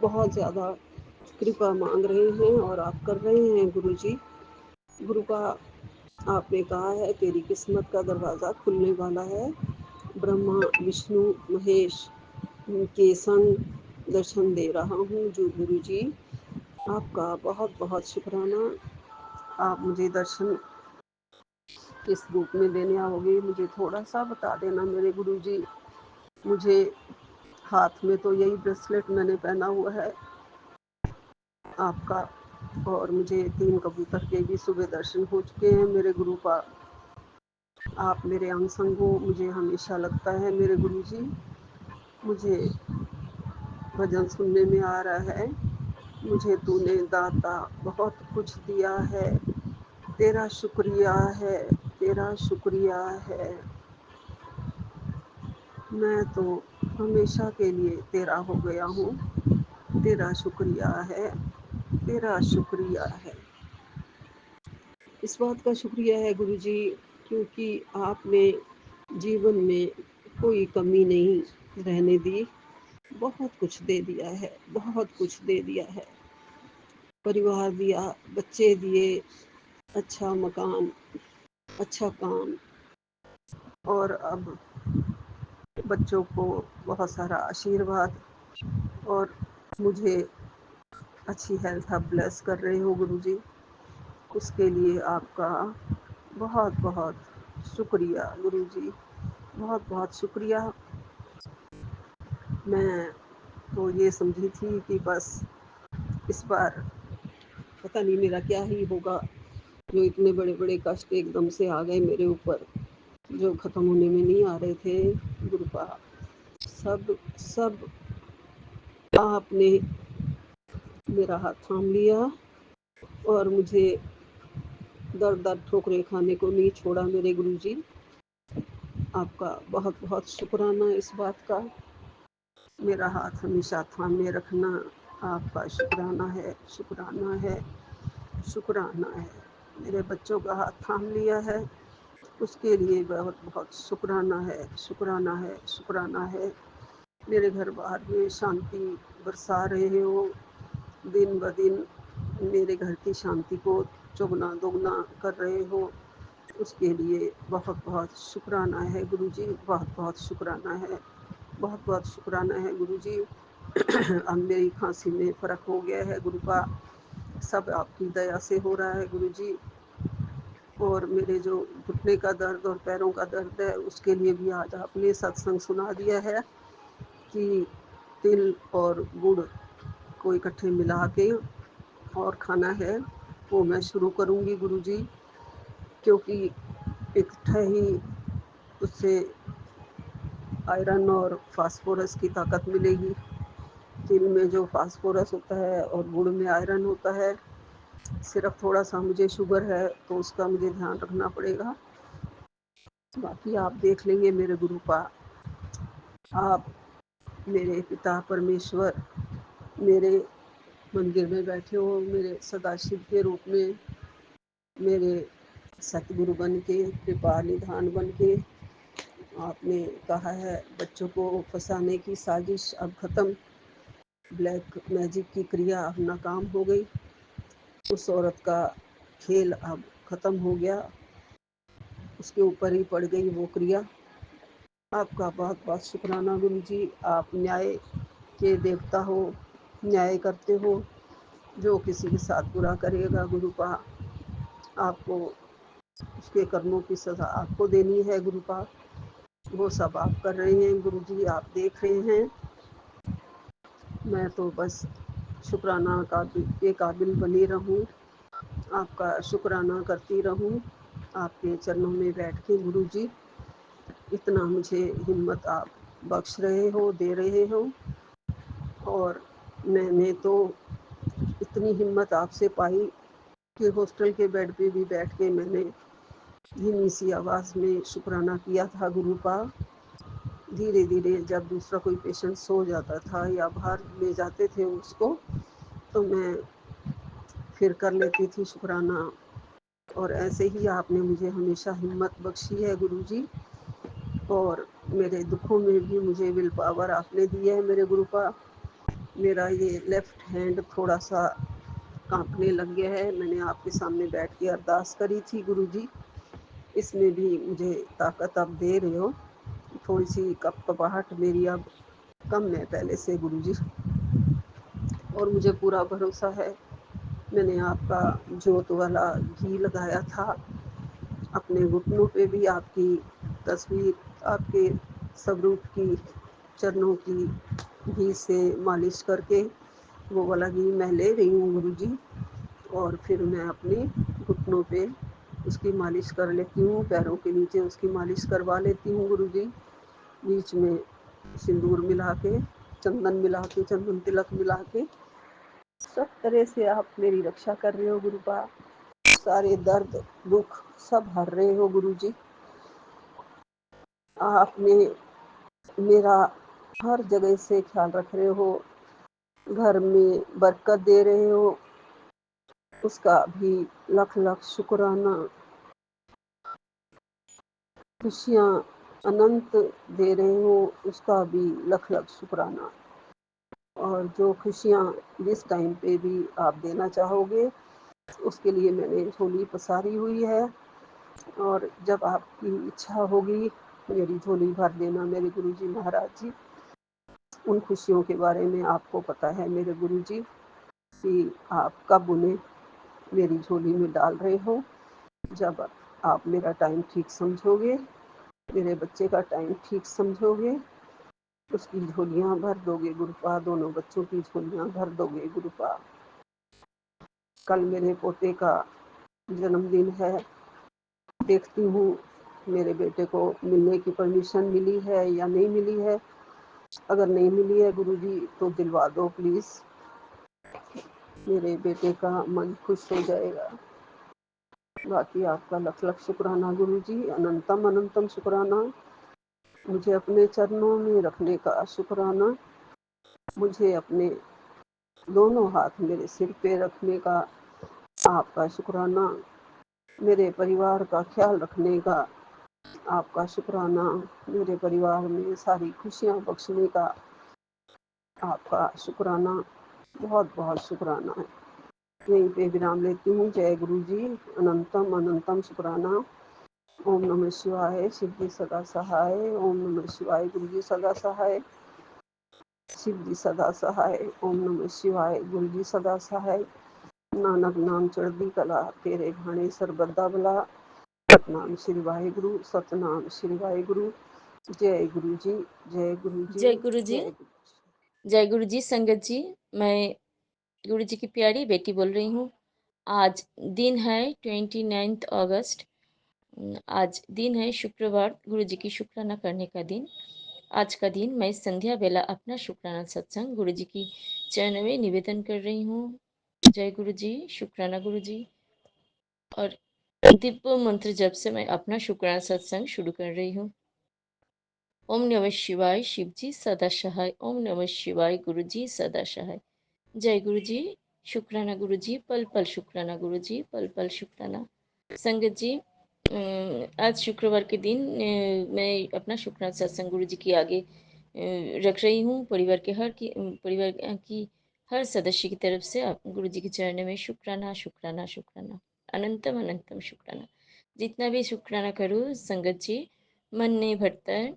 बहुत ज़्यादा कृपा मांग रहे हैं और आप कर रहे हैं गुरु जी। गुरु का आपने कहा है तेरी किस्मत का दरवाज़ा खुलने वाला है। ब्रह्मा विष्णु महेश के संग दर्शन दे रहा हूँ जो गुरु जी। आपका बहुत बहुत शुक्राना। आप मुझे दर्शन किस रूप में देने आओगे, मुझे थोड़ा सा बता देना मेरे गुरु जी। मुझे हाथ में तो यही ब्रेसलेट मैंने पहना हुआ है आपका, और मुझे 3 कबूतर के भी सुबह दर्शन हो चुके हैं मेरे गुरु का। आप मेरे अंग संग हो, मुझे हमेशा लगता है मेरे गुरु जी। मुझे भजन सुनने में आ रहा है, मुझे तूने दाता बहुत कुछ दिया है, तेरा शुक्रिया है, तेरा शुक्रिया है। मैं तो हमेशा के लिए तेरा हो गया हूँ, तेरा शुक्रिया है, तेरा शुक्रिया है। इस बात का शुक्रिया है गुरु जी, क्योंकि आपने जीवन में कोई कमी नहीं रहने दी। बहुत कुछ दे दिया है, बहुत कुछ दे दिया है। परिवार दिया, बच्चे दिए, अच्छा मकान, अच्छा काम, और अब बच्चों को बहुत सारा आशीर्वाद, और मुझे अच्छी हेल्थ आप ब्लेस कर रहे हो गुरुजी। उसके लिए आपका बहुत बहुत शुक्रिया गुरुजी, बहुत बहुत शुक्रिया। मैं तो ये समझी थी कि बस इस बार पता नहीं मेरा क्या ही होगा, जो इतने बड़े बड़े कष्ट एकदम से आ गए मेरे ऊपर, जो ख़त्म होने में नहीं आ रहे थे। गुरुपा सब सब आपने मेरा हाथ थाम लिया और मुझे दर दर ठोकरें खाने को नहीं छोड़ा मेरे गुरुजी। आपका बहुत बहुत शुक्राना इस बात का। मेरा हाथ हमेशा थामे रखना आपका शुक्राना है, शुक्राना है, शुक्राना है। मेरे बच्चों का हाथ थाम लिया है, उसके लिए बहुत बहुत शुक्राना है, शुक्राना है, शुक्राना है। मेरे घर बाहर में शांति बरसा रहे हो, दिन ब दिन मेरे घर की शांति को चौगुना दोगुना कर रहे हो, उसके लिए बहुत बहुत शुक्राना है गुरुजी, बहुत बहुत शुक्राना है, बहुत बहुत शुक्राना है गुरुजी। अब मेरी खांसी में फ़र्क हो गया है गुरु का, सब आपकी दया से हो रहा है गुरुजी। और मेरे जो घुटने का दर्द और पैरों का दर्द है, उसके लिए भी आज आपने सत्संग सुना दिया है कि तिल और गुड़ को इकट्ठे मिला के और खाना है, वो मैं शुरू करूँगी गुरुजी, क्योंकि इकट्ठा ही उससे आयरन और फास्फोरस की ताकत मिलेगी। तिल में जो फास्फोरस होता है और गुड़ में आयरन होता है। सिर्फ थोड़ा सा मुझे शुगर है तो उसका मुझे ध्यान रखना पड़ेगा, बाकी आप देख लेंगे मेरे गुरु का। आप मेरे पिता परमेश्वर मेरे मंदिर में बैठे हो, मेरे सदाशिव के रूप में, मेरे सतगुरु बन के, कृपा निधान बन के। आपने कहा है बच्चों को फंसाने की साजिश अब ख़त्म, ब्लैक मैजिक की क्रिया अब नाकाम हो गई, उस औरत का खेल अब ख़त्म हो गया, उसके ऊपर ही पड़ गई वो क्रिया। आपका बहुत बहुत शुक्राना गुरु जी। आप न्याय के देवता हो, न्याय करते हो। जो किसी के साथ बुरा करेगा गुरु पा, आपको उसके कर्मों की सज़ा आपको देनी है गुरु पा। वो सब आप कर रहे हैं गुरु जी, आप देख रहे हैं। मैं तो बस शुक्राना के काबिल बनी रहूं, आपका शुक्राना करती रहूं आपके चरणों में बैठ के गुरु जी। इतना मुझे हिम्मत आप बख्श रहे हो, दे रहे हो। और मैंने तो इतनी हिम्मत आपसे पाई कि हॉस्टल के बेड पे भी बैठ के मैंने धीमी सी आवाज़ में शुक्राना किया था गुरु का। धीरे धीरे जब दूसरा कोई पेशेंट सो जाता था या बाहर ले जाते थे उसको, तो मैं फिर कर लेती थी शुक्राना। और ऐसे ही आपने मुझे हमेशा हिम्मत बख्शी है गुरु जी। और मेरे दुखों में भी मुझे विल पावर आपने दी है मेरे गुरु का। मेरा ये लेफ़्ट हैंड थोड़ा सा कांपने लग गया है, मैंने आपके सामने बैठ के अरदास करी थी गुरु जी, इसमें भी मुझे ताकत आप दे रहे हो। थोड़ी सी कपकपाहट मेरी अब कम है पहले से गुरु जी, और मुझे पूरा भरोसा है। मैंने आपका जोत वाला घी लगाया था, अपने घुटनों पे भी आपकी तस्वीर, आपके स्वरूप की चरणों की घी से मालिश करके वो वाला घी मैं ले रही हूँ गुरु जी। और फिर मैं अपने घुटनों पे उसकी मालिश कर लेती हूँ, पैरों के नीचे उसकी मालिश करवा लेती हूँ गुरु जी। बीच में सिंदूर मिला के, चंदन मिला के, चंदन तिलक मिला के सब तरह से आप मेरी रक्षा कर रहे हो गुरु पा। सारे दर्द दुख सब हर रहे हो गुरु जी। आपने मेरा हर जगह से ख्याल रख रहे हो, घर में बरकत दे रहे हो, उसका भी लख लख शुक्राना। खुशियाँ अनंत दे रहे हो उसका भी लख लख शुक्राना। और जो खुशियाँ जिस टाइम पे भी आप देना चाहोगे उसके लिए मैंने झोली पसारी हुई है। और जब आपकी इच्छा होगी मेरी झोली भर देना मेरे गुरुजी महाराज जी। उन खुशियों के बारे में आपको पता है मेरे गुरुजी कि आप कब उन्हें मेरी झोली में डाल रहे हो। जब आप मेरा टाइम ठीक समझोगे, मेरे बच्चे का टाइम ठीक समझोगे, उसकी झोलियाँ भर दोगे गुरुपा, दोनों बच्चों की झोलियाँ भर दोगे गुरुपा। कल मेरे पोते का जन्मदिन है, देखती हूँ मेरे बेटे को मिलने की परमिशन मिली है या नहीं मिली है। अगर नहीं मिली है गुरुजी तो दिलवा दो प्लीज़, मेरे बेटे का मन खुश हो जाएगा। बाकी आपका लख लख शुक्राना गुरुजी, अनंतम अनंतम शुक्राना। मुझे अपने चरणों में रखने का शुक्राना, मुझे अपने दोनों हाथ मेरे सिर पे रखने का आपका शुक्राना, मेरे परिवार का ख्याल रखने का आपका शुक्राना, मेरे परिवार में सारी खुशियाँ बख्शने का आपका शुक्राना, बहुत बहुत शुक्राना है। यहीं पे विराम लेती हूँ। जय गुरु जी, अनंतम अनंतम शुक्राना। ओम नमः शिवाय, शिव जी सदा सहाय। ओम नमः शिवाय, गुरु जी सदा सहाय, शिव जी सदा सहाय। ओम नमः शिवाय, गुरु जी सदा सहाय। नानक नाम चढ़दी कला, तेरे भाणे सरबद्दा भला। सतनाम श्री वाहिगुरु, सतनाम श्री वाहिगुरु। जय गुरु जी, जय गुरु जी,
जय गुरु जी।
जय गुरु जी।
जय गुरु जी। संगत जी, मैं गुरु जी की प्यारी बेटी बोल रही हूँ। आज दिन है 29 अगस्त। आज दिन है शुक्रवार, गुरु जी की शुक्राना करने का दिन। आज का दिन मैं संध्या बेला अपना शुक्राना सत्संग गुरु जी की चरण में निवेदन कर रही हूँ। जय गुरु जी, शुक्राना गुरु जी। और दिव्य मंत्र जप से मैं अपना शुक्राना सत्संग शुरू कर रही हूँ। ओम नमः शिवाय, शिव जी सदा सहाय। ओम नमः शिवाय, गुरु जी सदा सहाय। जय गुरु जी, शुक्राना गुरु जी, पल पल शुक्राना गुरु जी, पल पल शुक्राना। संगत जी, आज शुक्रवार के दिन मैं अपना शुक्राना सत्संग गुरु जी के आगे रख रही हूँ। परिवार की हर सदस्य की तरफ से आप गुरु जी के चरणों में शुक्राना शुक्राना शुक्राना, अनंतम अनंतम शुक्राना। जितना भी शुक्राना करूँ संगत जी, मन नहीं भरता है।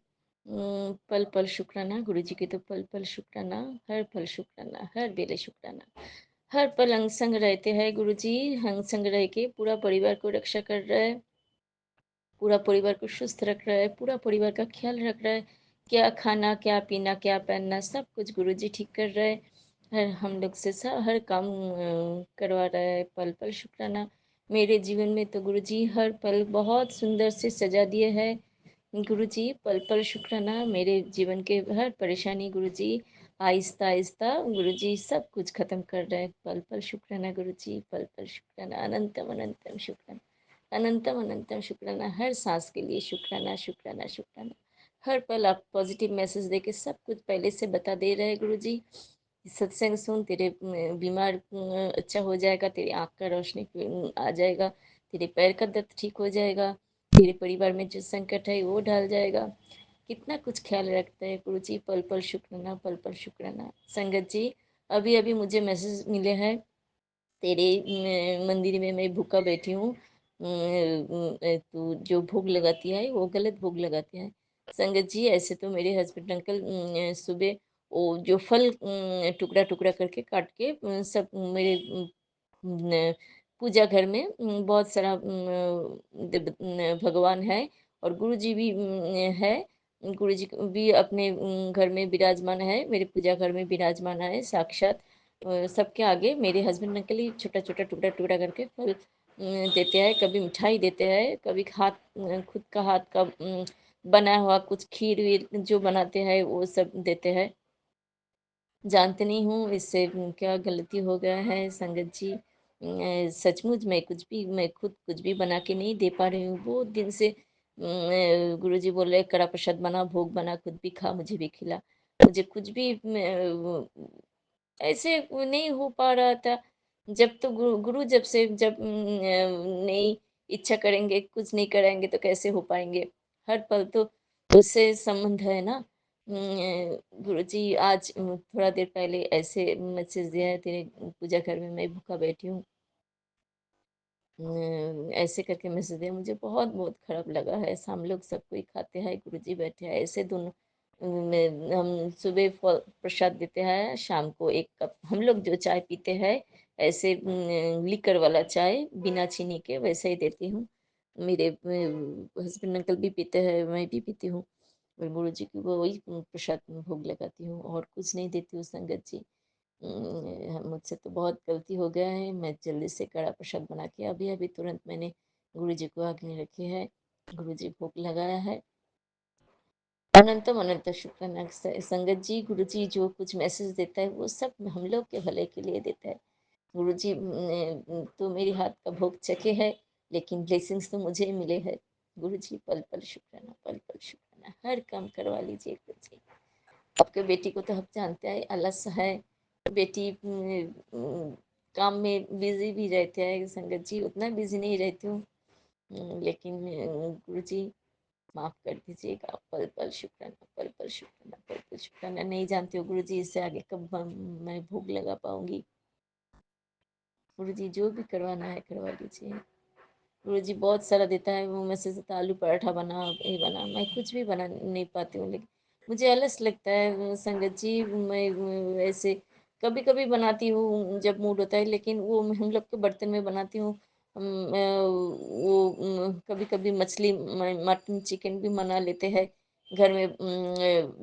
पल पल शुक्राना गुरु जी के, तो पल पल शुक्राना, हर पल शुक्राना, हर बेले शुक्राना। हर पल अंग संग रहते हैं गुरु जी, अंग संग रह के पूरा परिवार को रक्षा कर रहा है, पूरा परिवार को सुस्त रख रहा है, पूरा परिवार का ख्याल रख रहा है। क्या खाना, क्या पीना, क्या पहनना, सब कुछ गुरु जी ठीक कर रहा है। हम लोग से सब हर काम करवा रहा है। पल पल शुक्राना। मेरे जीवन में तो गुरु जी हर पल बहुत सुंदर से सजा दिए है। गुरु जी पल पल शुक्राना। मेरे जीवन के हर परेशानी गुरु जी आहिस्ता आहिस्ता गुरु जी सब कुछ खत्म कर रहे हैं। पल पल शुक्राना गुरु जी, पल पल शुक्राना, अनंतम अनंतम शुक्राना, अनंतम अनंतम शुक्राना। हर सांस के लिए शुक्राना शुक्राना शुक्राना। हर पल आप पॉजिटिव मैसेज देके सब कुछ पहले से बता दे रहे हैं गुरु जी। सत्संग सुन, तेरे बीमार अच्छा हो जाएगा, तेरी आँख का रोशनी आ जाएगा, तेरे पैर का दर्द ठीक हो जाएगा, तेरे परिवार में जो संकट है वो ढल जाएगा। कितना कुछ ख्याल रखते हैं गुरु जी। पल पल शुक्राना, पल पल शुक्राना। संगत जी, अभी अभी मुझे मैसेज मिले हैं, तेरे मंदिर में मैं भूखा बैठी हूँ, तू जो भोग लगाती है वो गलत भोग लगाती है। संगत जी, ऐसे तो मेरे हस्बैंड अंकल सुबह वो जो फल टुकड़ा टुकड़ा करके काट के सब मेरे पूजा घर में बहुत सारा भगवान है और गुरु जी भी है। गुरु जी भी अपने घर में विराजमान है, मेरे पूजा घर में विराजमान है साक्षात। सबके आगे मेरे हस्बैंड अंकल ही छोटा छोटा टुकड़ा टुकड़ा करके फल देते हैं, कभी मिठाई देते हैं, कभी हाथ खुद का हाथ का बना हुआ कुछ खीर वीर जो बनाते हैं वो सब देते हैं। जानते नहीं हूँ इससे क्या गलती हो गया है संगत जी। सचमुच मैं खुद कुछ भी बना के नहीं दे पा रही हूँ। बहुत दिन से गुरु जी बोल रहे कड़ा प्रसाद बना, भोग बना, खुद भी खा, मुझे भी खिला। मुझे कुछ भी ऐसे नहीं हो पा रहा था। जब तो गुरु जब नहीं इच्छा करेंगे, कुछ नहीं करेंगे तो कैसे हो पाएंगे। हर पल तो उससे संबंध है ना। गुरुजी आज थोड़ा देर पहले ऐसे मैसेज दिया है, तेरे पूजा घर में मैं भूखा बैठी हूँ, ऐसे करके मैसेज दिया। मुझे बहुत बहुत खराब लगा है। ऐसा हम लोग सब कोई खाते हैं, गुरुजी बैठे हैं ऐसे दोनों। हम सुबह प्रसाद देते हैं, शाम को एक कप हम लोग जो चाय पीते हैं ऐसे लिकर वाला चाय बिना चीनी के वैसे ही देती हूँ। मेरे हस्बैंड अंकल भी पीते हैं, मैं भी पीती हूँ। और गुरु जी की वो वही प्रसाद में भोग लगाती हूँ और कुछ नहीं देती हूँ संगत जी। मुझसे तो बहुत गलती हो गया है। मैं जल्दी से कड़ा प्रसाद बना के अभी अभी तुरंत मैंने गुरु जी को आगे रखी है, गुरु जी भोग लगाया है। अनंतम अनंत शुक्राना संगत जी। गुरु जी जो कुछ मैसेज देता है वो सब हम लोग के भले के लिए देता है। गुरु जी तो मेरे हाथ का भोग चखे है, लेकिन ब्लेसिंग्स तो मुझे ही मिले हैं। गुरु जी पल पल शुक्राना, पल पल शुक्राना, हर काम करवा लीजिए गुरु जी। आपके बेटी को तो हम जानते हैं आलस है, बेटी काम में बिजी भी रहते हैं संगत जी, उतना बिजी नहीं रहती हूँ। लेकिन गुरु जी माफ कर दीजिएगा, पल पल शुक्राना, पल पल शुक्राना, पल पल शुक्राना। नहीं जानती हो गुरु जी इससे आगे कब मैं भोग लगा पाऊंगी। गुरु जी जो भी करवाना है करवा लीजिए। गुरु जी बहुत सारा देता है, वो में से आलू पराठा बना, ये बना, मैं कुछ भी बना नहीं पाती हूँ। लेकिन मुझे आलस लगता है संगत जी। मैं ऐसे कभी कभी बनाती हूँ जब मूड होता है, लेकिन वो हम लोग के बर्तन में बनाती हूँ। वो कभी कभी मछली मटन चिकन भी बना लेते हैं घर में।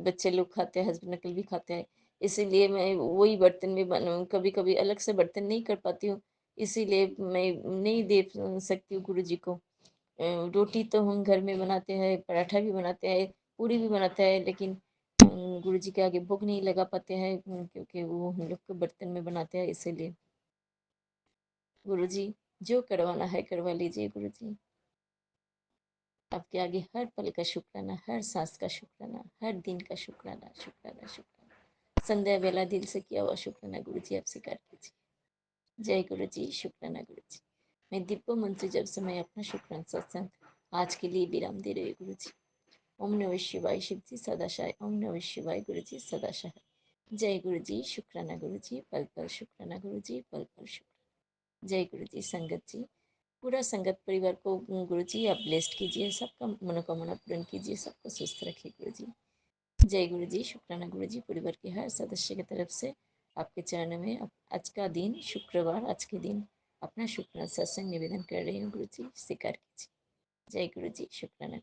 बच्चे लोग खाते हैं, हस्बैंड अंकल भी खाते हैं, इसीलिए मैं वही बर्तन में बना, कभी कभी अलग से बर्तन नहीं कर पाती हूँ, इसीलिए मैं नहीं दे सकती हूँ गुरु जी को। रोटी तो हम घर में बनाते हैं, पराठा भी बनाते हैं, पूरी भी बनाते हैं, लेकिन गुरु जी के आगे भोग नहीं लगा पाते हैं क्योंकि वो हम लोग के बर्तन में बनाते हैं, इसीलिए। गुरु जी जो करवाना है करवा लीजिए गुरु जी। आपके आगे हर पल का शुक्राना, हर सांस का शुक्राना, हर दिन का शुक्राना, शुक्राना शुक्राना। संध्या बेला दिल से किया हुआ शुक्राना गुरु जी आप स्वीकार कीजिए। जय गुरु जी, शुक्राना गुरु जी। मैं दिव्य मंत्र जब समय अपना शुक्राना सत्संग आज के लिए विराम दे रही गुरु जी। ओम नमः शिवाय, शिव जी सदाशाय। ओम नमः शिवाय, गुरु जी सदाशाय। जय गुरु जी, शुक्राना गुरु जी, पल पल शुक्राना गुरु जी, पल पल शुक्राना। जय गुरु जी। संगत जी, पूरा संगत परिवार को गुरु जी आप ब्लेस्ड कीजिए, सबका मनोकामना पूर्ण कीजिए, सबको स्वस्थ रखिए गुरु जी। जय गुरु जी, शुक्राना गुरु जी। परिवार के हर सदस्य की तरफ से आपके चरण में आज का दिन शुक्रवार, आज के दिन अपना शुक्राना सत्संग निवेदन कर रही हूँ गुरु जी, स्वीकार कीजिए। जय गुरु जी, शुक्राना।